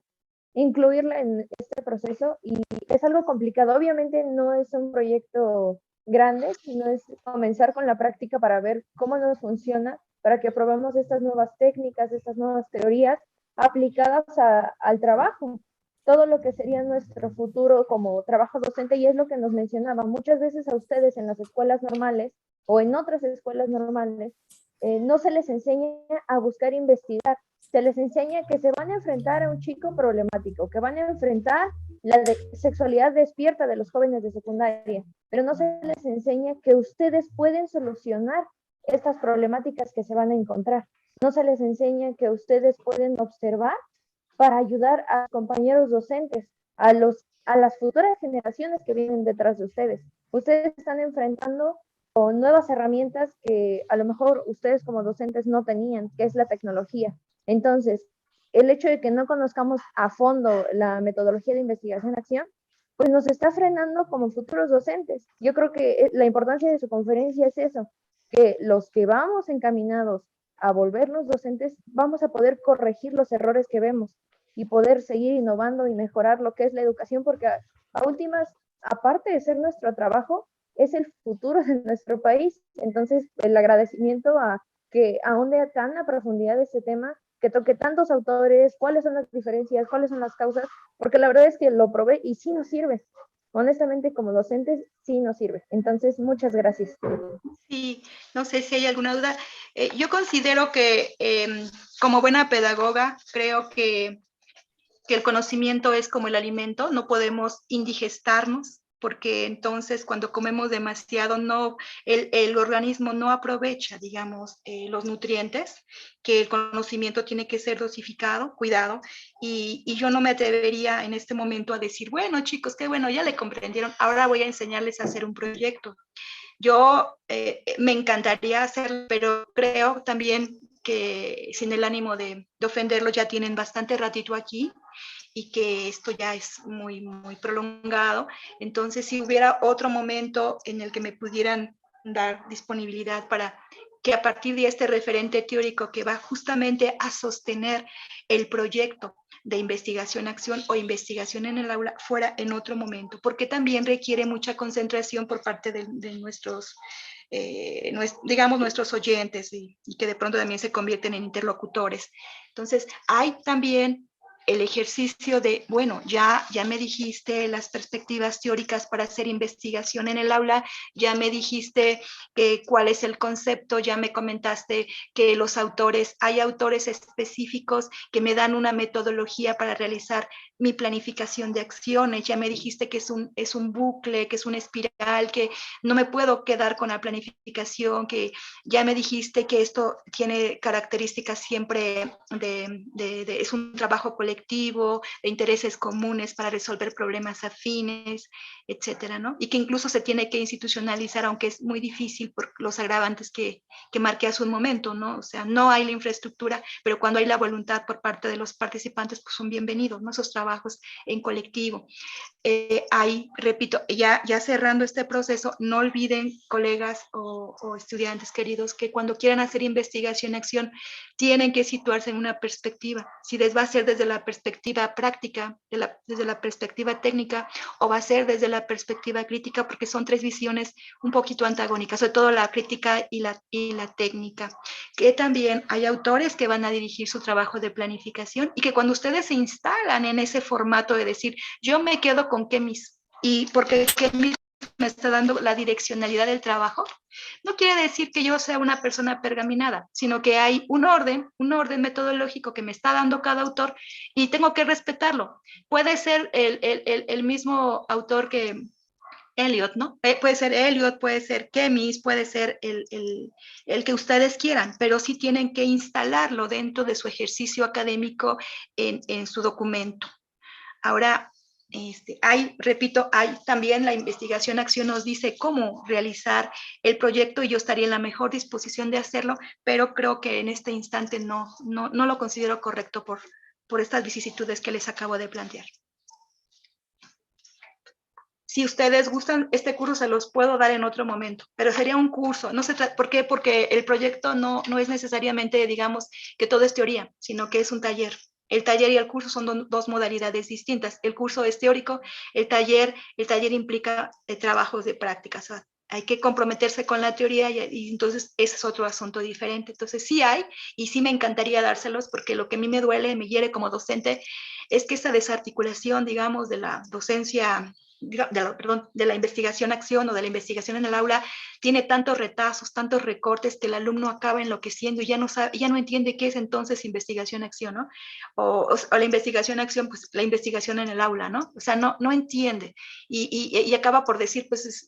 Speaker 3: incluirla en este proceso y es algo complicado. Obviamente no es un proyecto grande, sino es comenzar con la práctica para ver cómo nos funciona, para que probemos estas nuevas técnicas, estas nuevas teorías aplicadas al trabajo, todo lo que sería nuestro futuro como trabajo docente, y es lo que nos mencionaba. Muchas veces a ustedes en las escuelas normales o en otras escuelas normales no se les enseña a buscar investigar, se les enseña que se van a enfrentar a un chico problemático, que van a enfrentar la sexualidad despierta de los jóvenes de secundaria, pero no se les enseña que ustedes pueden solucionar estas problemáticas que se van a encontrar. No se les enseña que ustedes pueden observar para ayudar a compañeros docentes, a las futuras generaciones que vienen detrás de ustedes. Ustedes están enfrentando con nuevas herramientas que a lo mejor ustedes como docentes no tenían, que es la tecnología. Entonces, el hecho de que no conozcamos a fondo la metodología de investigación-acción, pues nos está frenando como futuros docentes. Yo creo que la importancia de su conferencia es eso, que los que vamos encaminados a volvernos docentes, vamos a poder corregir los errores que vemos y poder seguir innovando y mejorar lo que es la educación, porque a últimas, aparte de ser nuestro trabajo, es el futuro de nuestro país. Entonces, el agradecimiento a que ahonde tan a profundidad este tema, que toque tantos autores, cuáles son las diferencias, cuáles son las causas, porque la verdad es que lo probé y sí nos sirve. Honestamente, como docentes, sí nos sirve. Entonces, muchas gracias.
Speaker 1: Sí, no sé si hay alguna duda. Yo considero que como buena pedagoga, creo que el conocimiento es como el alimento, no podemos indigestarnos, porque entonces cuando comemos demasiado, el organismo no aprovecha, digamos, los nutrientes, que el conocimiento tiene que ser dosificado, cuidado, y yo no me atrevería en este momento a decir, bueno, chicos, qué bueno, ya le comprendieron, ahora voy a enseñarles a hacer un proyecto. Yo me encantaría hacerlo, pero creo también que sin el ánimo de ofenderlos, ya tienen bastante ratito aquí y que esto ya es muy, muy prolongado. Entonces, si hubiera otro momento en el que me pudieran dar disponibilidad para que a partir de este referente teórico que va justamente a sostener el proyecto de investigación-acción o investigación en el aula fuera en otro momento, porque también requiere mucha concentración por parte de nuestros, digamos, nuestros oyentes y que de pronto también se convierten en interlocutores. Entonces, hay también el ejercicio de, bueno, ya me dijiste las perspectivas teóricas para hacer investigación en el aula, ya me dijiste cuál es el concepto, ya me comentaste que hay autores específicos que me dan una metodología para realizar mi planificación de acciones, ya me dijiste que es un bucle, que es una espiral, que no me puedo quedar con la planificación, que ya me dijiste que esto tiene características siempre es un trabajo colectivo, de intereses comunes para resolver problemas afines. etcétera, ¿no? Y que incluso se tiene que institucionalizar, aunque es muy difícil por los agravantes que marqué hace un momento, ¿no? O sea, no hay la infraestructura, pero cuando hay la voluntad por parte de los participantes, pues son bienvenidos, ¿no? Esos trabajos en colectivo. Ahí, repito, ya cerrando este proceso, no olviden, colegas o estudiantes queridos, que cuando quieran hacer investigación-acción, tienen que situarse en una perspectiva. Si les va a ser desde la perspectiva práctica, desde la perspectiva técnica, o va a ser desde la perspectiva crítica, porque son tres visiones un poquito antagónicas, sobre todo la crítica y la técnica. Que también hay autores que van a dirigir su trabajo de planificación y que cuando ustedes se instalan en ese formato de decir, yo me quedo con Kemis, y porque Kemis me está dando la direccionalidad del trabajo, no quiere decir que yo sea una persona pergaminada, sino que hay un orden metodológico que me está dando cada autor y tengo que respetarlo. Puede ser el mismo autor que Eliot, ¿no? Puede ser Eliot, puede ser Kemis, puede ser el que ustedes quieran, pero sí tienen que instalarlo dentro de su ejercicio académico en su documento. Ahora, repito, hay también la investigación-acción nos dice cómo realizar el proyecto y yo estaría en la mejor disposición de hacerlo, pero creo que en este instante no lo considero correcto por estas vicisitudes que les acabo de plantear. Si ustedes gustan, este curso se los puedo dar en otro momento, pero sería un curso. No sé ¿por qué? Porque el proyecto no es necesariamente, digamos, que todo es teoría, sino que es un taller. El taller y el curso son dos modalidades distintas. El curso es teórico, el taller implica trabajos de práctica. O sea, hay que comprometerse con la teoría y entonces ese es otro asunto diferente. Entonces sí hay y sí me encantaría dárselos porque lo que a mí me duele, me hiere como docente, es que esa desarticulación, digamos, de la docencia, de la investigación-acción o de la investigación en el aula, tiene tantos retazos, tantos recortes que el alumno acaba enloqueciendo y ya no entiende qué es entonces investigación-acción, ¿no? O la investigación-acción, pues la investigación en el aula, ¿no? O sea, no entiende y acaba por decir, pues,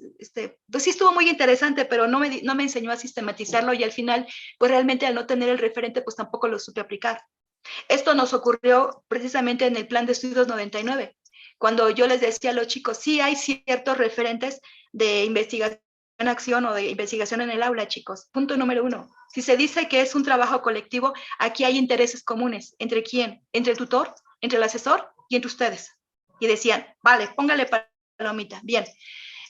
Speaker 1: pues sí estuvo muy interesante, pero no me enseñó a sistematizarlo y al final, pues realmente al no tener el referente, pues tampoco lo supe aplicar. Esto nos ocurrió precisamente en el Plan de Estudios 99, cuando yo les decía a los chicos, sí hay ciertos referentes de investigación en acción o de investigación en el aula, chicos. Punto número 1. Si se dice que es un trabajo colectivo, aquí hay intereses comunes. ¿Entre quién? Entre el tutor, entre el asesor y entre ustedes. Y decían, vale, póngale palomita. Bien.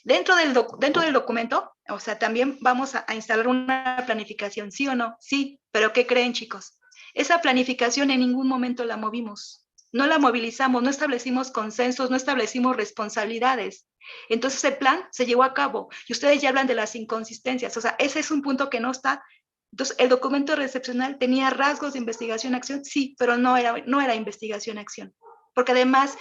Speaker 1: Dentro del documento, o sea, también vamos a instalar una planificación, ¿sí o no? Sí, pero ¿qué creen, chicos? Esa planificación en ningún momento la movimos. No la movilizamos, no establecimos consensos, no establecimos responsabilidades. Entonces el plan se llevó a cabo y ustedes ya hablan de las inconsistencias, o sea, ese es un punto que no está. Entonces, el documento recepcional tenía rasgos de investigación-acción, sí, pero no era investigación-acción. Porque además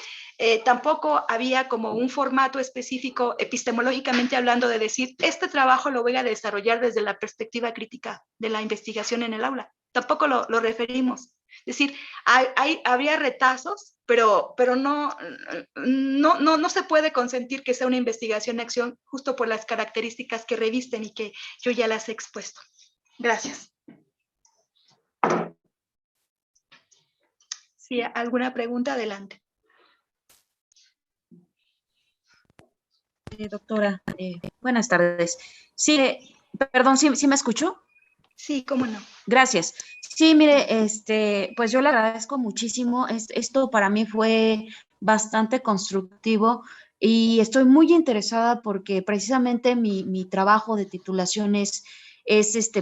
Speaker 1: tampoco había como un formato específico epistemológicamente hablando de decir, este trabajo lo voy a desarrollar desde la perspectiva crítica de la investigación en el aula. Tampoco lo referimos. Es decir, habría retazos, pero no se puede consentir que sea una investigación-acción justo por las características que revisten y que yo ya las he expuesto. Gracias. Si alguna pregunta, adelante.
Speaker 4: Doctora, buenas tardes. Sí, perdón, ¿sí me escuchó?
Speaker 1: Sí, cómo no.
Speaker 4: Gracias. Sí, mire, pues yo le agradezco muchísimo. Esto para mí fue bastante constructivo y estoy muy interesada porque precisamente mi trabajo de titulación es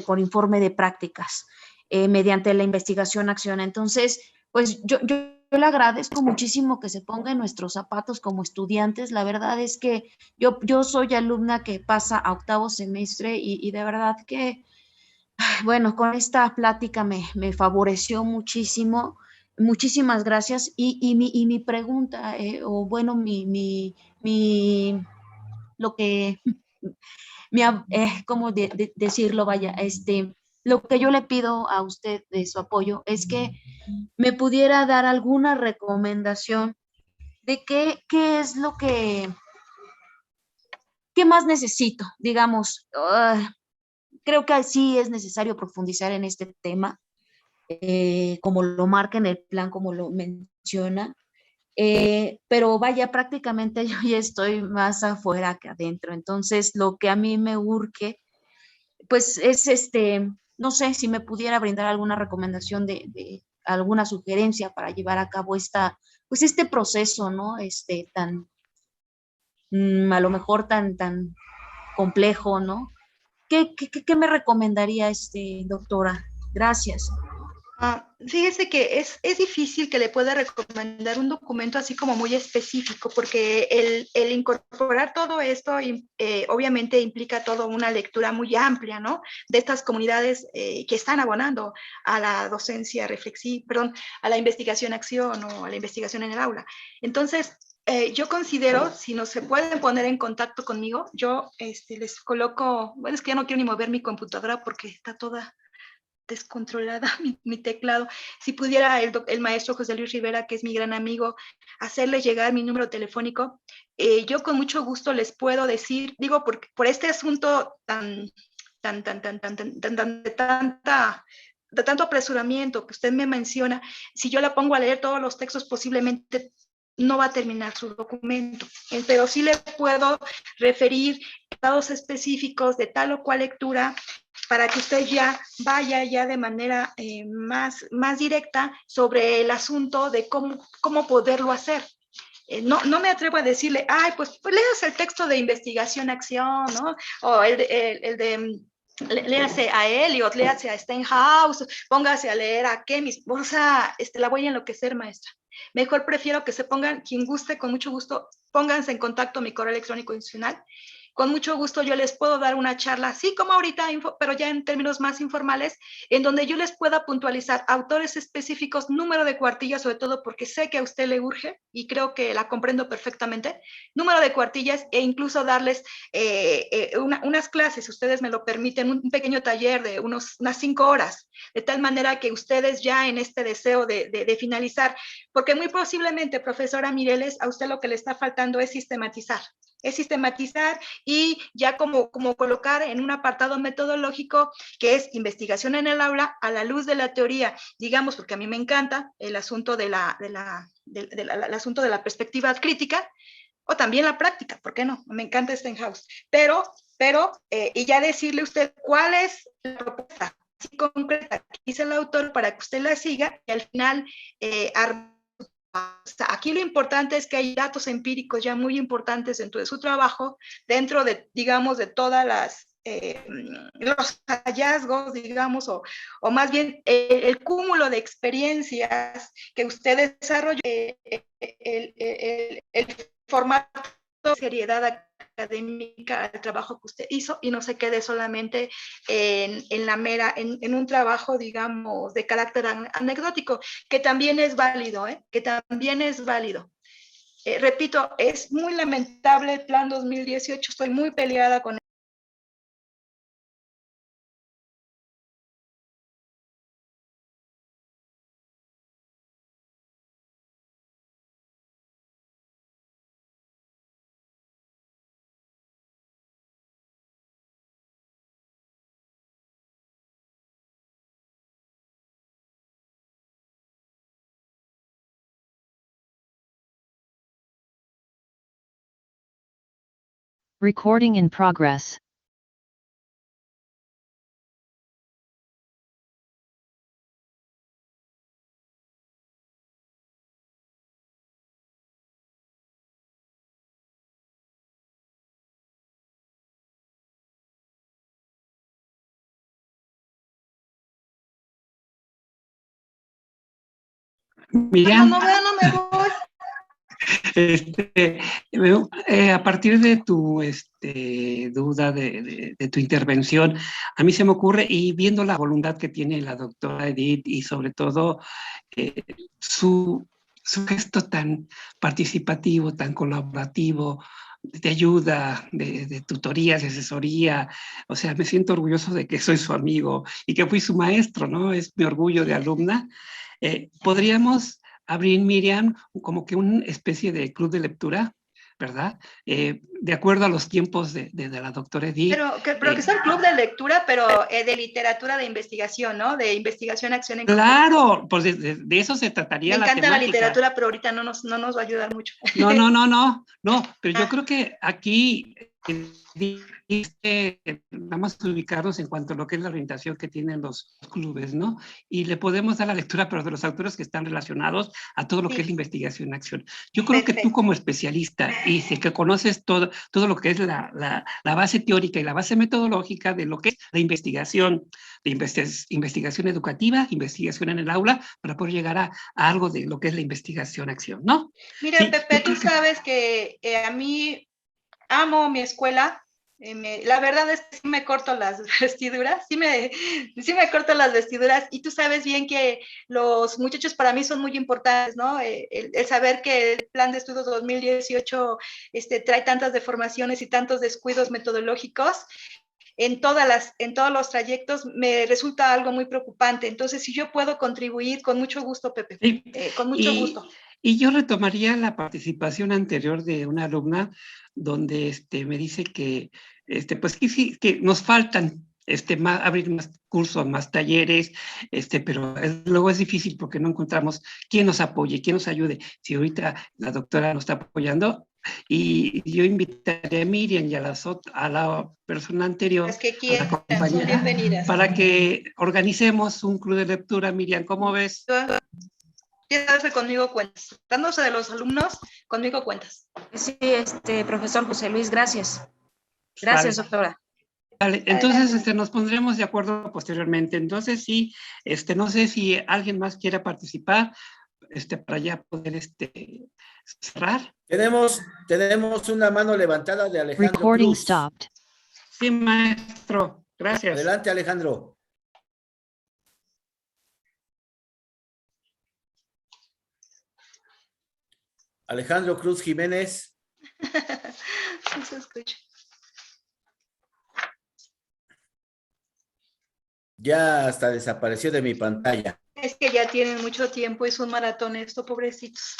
Speaker 4: por informe de prácticas mediante la investigación-acción. Entonces, pues yo le agradezco muchísimo que se ponga en nuestros zapatos como estudiantes. La verdad es que yo soy alumna que pasa a octavo semestre y de verdad que, bueno, con esta plática me favoreció muchísimo. Muchísimas gracias. Y mi pregunta, o bueno, lo que, ¿cómo decirlo? Vaya, lo que yo le pido a usted de su apoyo es que me pudiera dar alguna recomendación de qué es lo qué más necesito, digamos. Creo que sí es necesario profundizar en este tema, como lo marca en el plan, como lo menciona, Pero vaya, prácticamente yo ya estoy más afuera que adentro. Entonces, lo que a mí me urge, pues es no sé si me pudiera brindar alguna recomendación de alguna sugerencia para llevar a cabo pues este proceso, ¿no? Tan, a lo mejor tan complejo, ¿no? ¿Qué me recomendaría, doctora? Gracias.
Speaker 1: Fíjese que es difícil que le pueda recomendar un documento así como muy específico, porque el incorporar todo esto obviamente implica toda una lectura muy amplia, ¿no? De estas comunidades que están abonando a la docencia reflexiva, perdón, a la investigación-acción o a la investigación en el aula. Entonces, yo considero, si no se pueden poner en contacto conmigo, yo les coloco, bueno, es que ya no quiero ni mover mi computadora porque está toda descontrolada mi teclado. Si pudiera el maestro José Luis Rivera, que es mi gran amigo, hacerle llegar mi número telefónico, yo con mucho gusto les puedo decir, digo, por este asunto de tanto apresuramiento que usted me menciona, si yo la pongo a leer todos los textos, posiblemente no va a terminar su documento, pero sí le puedo referir datos específicos de tal o cual lectura para que usted ya vaya ya de manera más directa sobre el asunto de cómo poderlo hacer. No me atrevo a decirle, pues leas el texto de investigación-acción, ¿no? O el de léase a Eliot, léase a Steinhaus, póngase a leer a Kemis, o sea, la voy a enloquecer, maestra. Mejor prefiero que se pongan, quien guste, con mucho gusto, pónganse en contacto a mi correo electrónico institucional. Con mucho gusto yo les puedo dar una charla, así como ahorita, pero ya en términos más informales, en donde yo les pueda puntualizar autores específicos, número de cuartillas, sobre todo porque sé que a usted le urge y creo que la comprendo perfectamente, número de cuartillas e incluso darles unas clases, si ustedes me lo permiten, un pequeño taller de unas 5 horas, de tal manera que ustedes ya en este deseo de finalizar, porque muy posiblemente, profesora Mireles, a usted lo que le está faltando es sistematizar y ya como colocar en un apartado metodológico que es investigación en el aula a la luz de la teoría, digamos, porque a mí me encanta el asunto el asunto de la perspectiva crítica, o también la práctica, ¿por qué no? Me encanta Steinhaus, pero y ya decirle a usted cuál es la propuesta así concreta que hizo el autor para que usted la siga y al final aquí lo importante es que hay datos empíricos ya muy importantes dentro de su trabajo, dentro de, digamos, de todas los hallazgos, digamos, o más bien el cúmulo de experiencias que usted desarrolló, el formato de seriedad académica al trabajo que usted hizo y no se quede solamente en un trabajo, digamos, de carácter anecdótico, que también es válido, que también es válido. Repito, es muy lamentable el plan 2018, estoy muy peleada con él.
Speaker 5: Recording in progress.
Speaker 6: Miriam,
Speaker 1: no me voy.
Speaker 6: A partir de tu duda, de tu intervención, a mí se me ocurre, y viendo la voluntad que tiene la doctora Edith y sobre todo su gesto tan participativo, tan colaborativo, de ayuda, de tutorías, de asesoría, o sea, me siento orgulloso de que soy su amigo y que fui su maestro, ¿no? Es mi orgullo de alumna. Podríamos abrir, Miriam, como que una especie de club de lectura, ¿verdad? de acuerdo a los tiempos de la doctora Edith.
Speaker 1: Pero que es un club de lectura, pero de literatura de investigación, ¿no? De investigación, acción en
Speaker 6: Claro, pues de eso se trataría
Speaker 1: la temática. Me encanta la literatura, pero ahorita no nos va a ayudar mucho.
Speaker 6: No, pero yo creo que aquí vamos a ubicarnos en cuanto a lo que es la orientación que tienen los clubes, ¿no? Y le podemos dar la lectura, pero de los autores que están relacionados a todo lo que es la investigación en acción. Yo creo que tú como especialista y que conoces todo lo que es la base teórica y la base metodológica de lo que es la investigación, investigación educativa, investigación en el aula, para poder llegar a algo de lo que es la investigación en acción, ¿no?
Speaker 1: Mira, sí, Pepe, tú sabes que a mí amo mi escuela. La verdad es que sí me corto las vestiduras, sí me corto las vestiduras, y tú sabes bien que los muchachos para mí son muy importantes, ¿no? El saber que el plan de estudios 2018 trae tantas deformaciones y tantos descuidos metodológicos en todos los trayectos, me resulta algo muy preocupante. Entonces, si yo puedo contribuir, con mucho gusto, Pepe,
Speaker 6: sí,
Speaker 1: con mucho gusto.
Speaker 6: Y yo retomaría la participación anterior de una alumna donde me dice que, pues que nos faltan abrir más cursos, más talleres, pero luego es difícil porque no encontramos quién nos apoye, quién nos ayude. Si ahorita la doctora nos está apoyando, y yo invitaré a Miriam y a la persona anterior,
Speaker 1: las que quieran,
Speaker 6: a la compañera,
Speaker 1: son bienvenidas,
Speaker 6: para que organicemos un club de lectura. Miriam, ¿cómo ves?
Speaker 1: Quédate conmigo cuentas. Dándose de los alumnos, conmigo cuentas.
Speaker 4: Sí, profesor José Luis, gracias. Gracias,
Speaker 6: vale,
Speaker 4: doctora.
Speaker 6: Vale, entonces nos pondremos de acuerdo posteriormente. Entonces sí, no sé si alguien más quiera participar, para ya poder cerrar.
Speaker 2: Tenemos una mano levantada de Alejandro
Speaker 5: Recording
Speaker 2: Cruz.
Speaker 5: stopped.
Speaker 6: Sí, maestro, gracias.
Speaker 2: Adelante, Alejandro. Alejandro Cruz Jiménez.
Speaker 1: No se escucha.
Speaker 2: Ya hasta desapareció de mi pantalla.
Speaker 1: Es que ya tienen mucho tiempo, es un maratón esto, pobrecitos.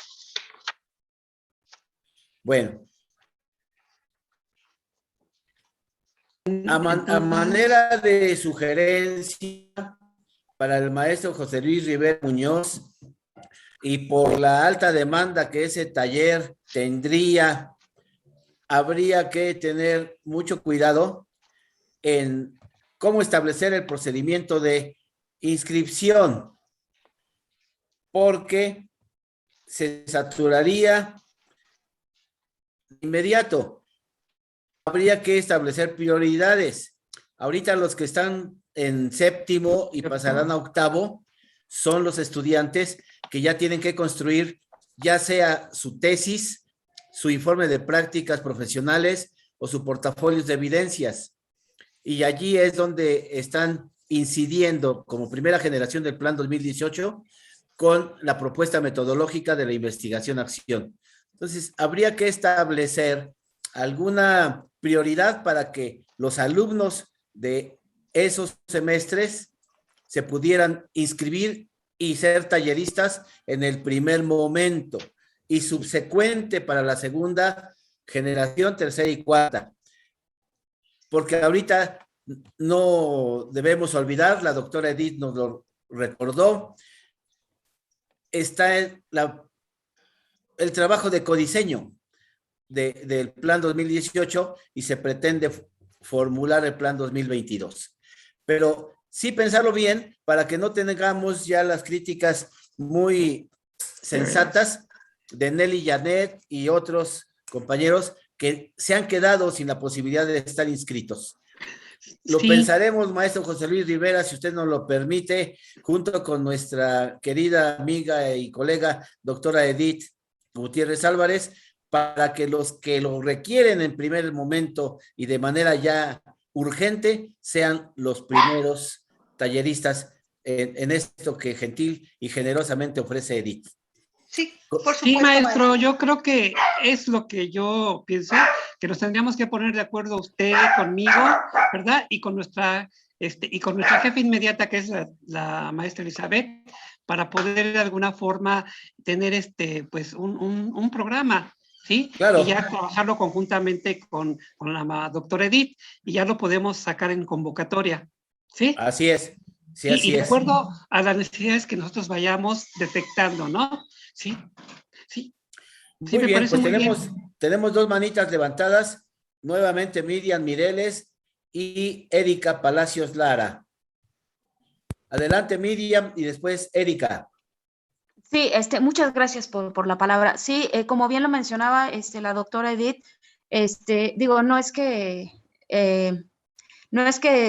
Speaker 2: Bueno. A manera de sugerencia para el maestro José Luis Rivera Muñoz, y por la alta demanda que ese taller tendría, habría que tener mucho cuidado en cómo establecer el procedimiento de inscripción, porque se saturaría de inmediato. Habría que establecer prioridades. Ahorita los que están en séptimo y pasarán a octavo son los estudiantes que ya tienen que construir ya sea su tesis, su informe de prácticas profesionales o su portafolio de evidencias. Y allí es donde están incidiendo como primera generación del Plan 2018 con la propuesta metodológica de la investigación-acción. Entonces, habría que establecer alguna prioridad para que los alumnos de esos semestres se pudieran inscribir y ser talleristas en el primer momento, y subsecuente para la segunda generación, tercera y cuarta. Porque ahorita no debemos olvidar, la doctora Edith nos lo recordó, está el trabajo de codiseño del plan 2018 y se pretende formular el plan 2022. Pero sí pensarlo bien para que no tengamos ya las críticas muy sensatas de Nelly Janet y otros compañeros que se han quedado sin la posibilidad de estar inscritos. Lo pensaremos, maestro José Luis Rivera, si usted nos lo permite, junto con nuestra querida amiga y colega doctora Edith Gutiérrez Álvarez, para que los que lo requieren en primer momento y de manera ya urgente sean los primeros talleristas en esto que gentil y generosamente ofrece Edith.
Speaker 1: Sí, por supuesto.
Speaker 6: Sí, maestro, yo creo que es lo que yo pienso, que nos tendríamos que poner de acuerdo usted conmigo, ¿verdad? Y con nuestra jefa inmediata, que es la maestra Elizabeth, para poder de alguna forma tener pues un programa ¿sí?
Speaker 2: Claro.
Speaker 6: Y ya trabajarlo conjuntamente con la doctora Edith y ya lo podemos sacar en convocatoria, ¿sí?
Speaker 2: Así es, sí,
Speaker 6: Y
Speaker 2: así
Speaker 6: de
Speaker 2: es.
Speaker 6: acuerdo a las necesidades que nosotros vayamos detectando, ¿no? Sí, sí, sí,
Speaker 2: Muy
Speaker 6: me
Speaker 2: bien,
Speaker 6: parece
Speaker 2: pues
Speaker 6: muy bien.
Speaker 2: tenemos dos manitas levantadas, nuevamente Miriam Mireles y Erika Palacios Lara. Adelante Miriam y después Erika.
Speaker 4: Sí, muchas gracias por la palabra. Sí, como bien lo mencionaba la doctora Edith, digo, no es que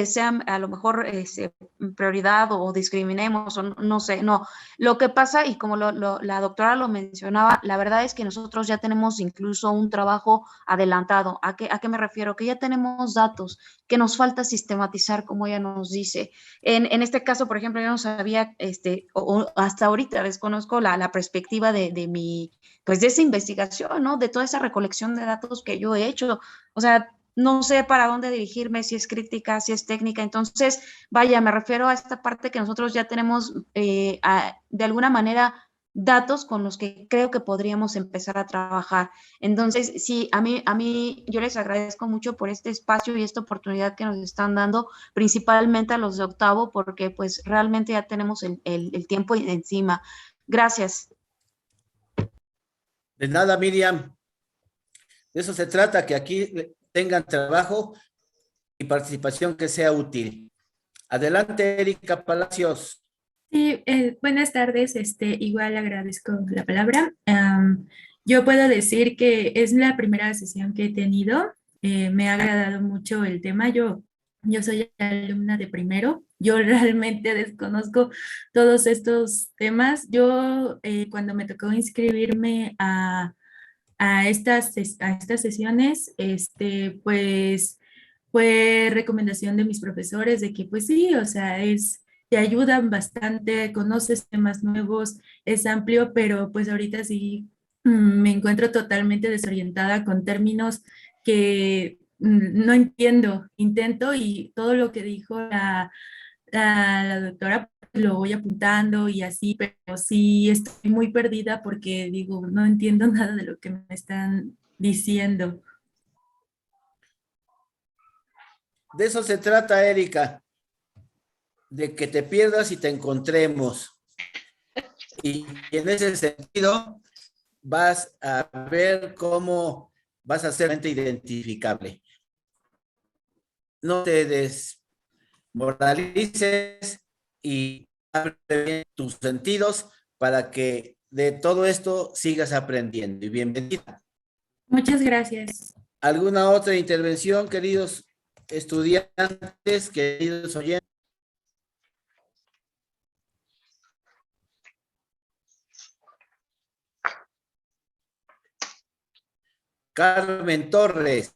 Speaker 4: sean a lo mejor prioridad o discriminemos o no sé, no. Lo que pasa, y como la doctora lo mencionaba, la verdad es que nosotros ya tenemos incluso un trabajo adelantado. ¿A qué me refiero? Que ya tenemos datos que nos falta sistematizar, como ella nos dice. En este caso, por ejemplo, yo no sabía, o hasta ahorita desconozco la perspectiva de mi, pues de esa investigación, ¿no? De toda esa recolección de datos que yo he hecho. O sea, no sé para dónde dirigirme, si es crítica, si es técnica. Entonces, vaya, me refiero a esta parte que nosotros ya tenemos de alguna manera datos con los que creo que podríamos empezar a trabajar. Entonces, sí, a mí, yo les agradezco mucho por este espacio y esta oportunidad que nos están dando, principalmente a los de octavo, porque pues realmente ya tenemos el tiempo encima. Gracias.
Speaker 2: De nada, Miriam. De eso se trata, que aquí tengan trabajo y participación que sea útil. Adelante, Erika Palacios.
Speaker 7: Sí, buenas tardes. Igual agradezco la palabra. Yo puedo decir que es la primera sesión que he tenido. Me ha agradado mucho el tema. Yo soy alumna de primero. Yo realmente desconozco todos estos temas. Yo cuando me tocó inscribirme a estas sesiones, pues fue recomendación de mis profesores de que pues sí, o sea, te ayudan bastante, conoces temas nuevos, es amplio, pero pues ahorita sí me encuentro totalmente desorientada con términos que no entiendo, intento y todo lo que dijo la doctora pues, lo voy apuntando y así, pero sí estoy muy perdida porque digo, no entiendo nada de lo que me están diciendo.
Speaker 2: De eso se trata, Erika, de que te pierdas y te encontremos. Y en ese sentido, vas a ver cómo vas a ser identificable. No te desmoralices y abre bien tus sentidos para que de todo esto sigas aprendiendo. Y bienvenida.
Speaker 7: Muchas gracias.
Speaker 2: ¿Alguna otra intervención, queridos estudiantes, queridos oyentes? Carmen Torres.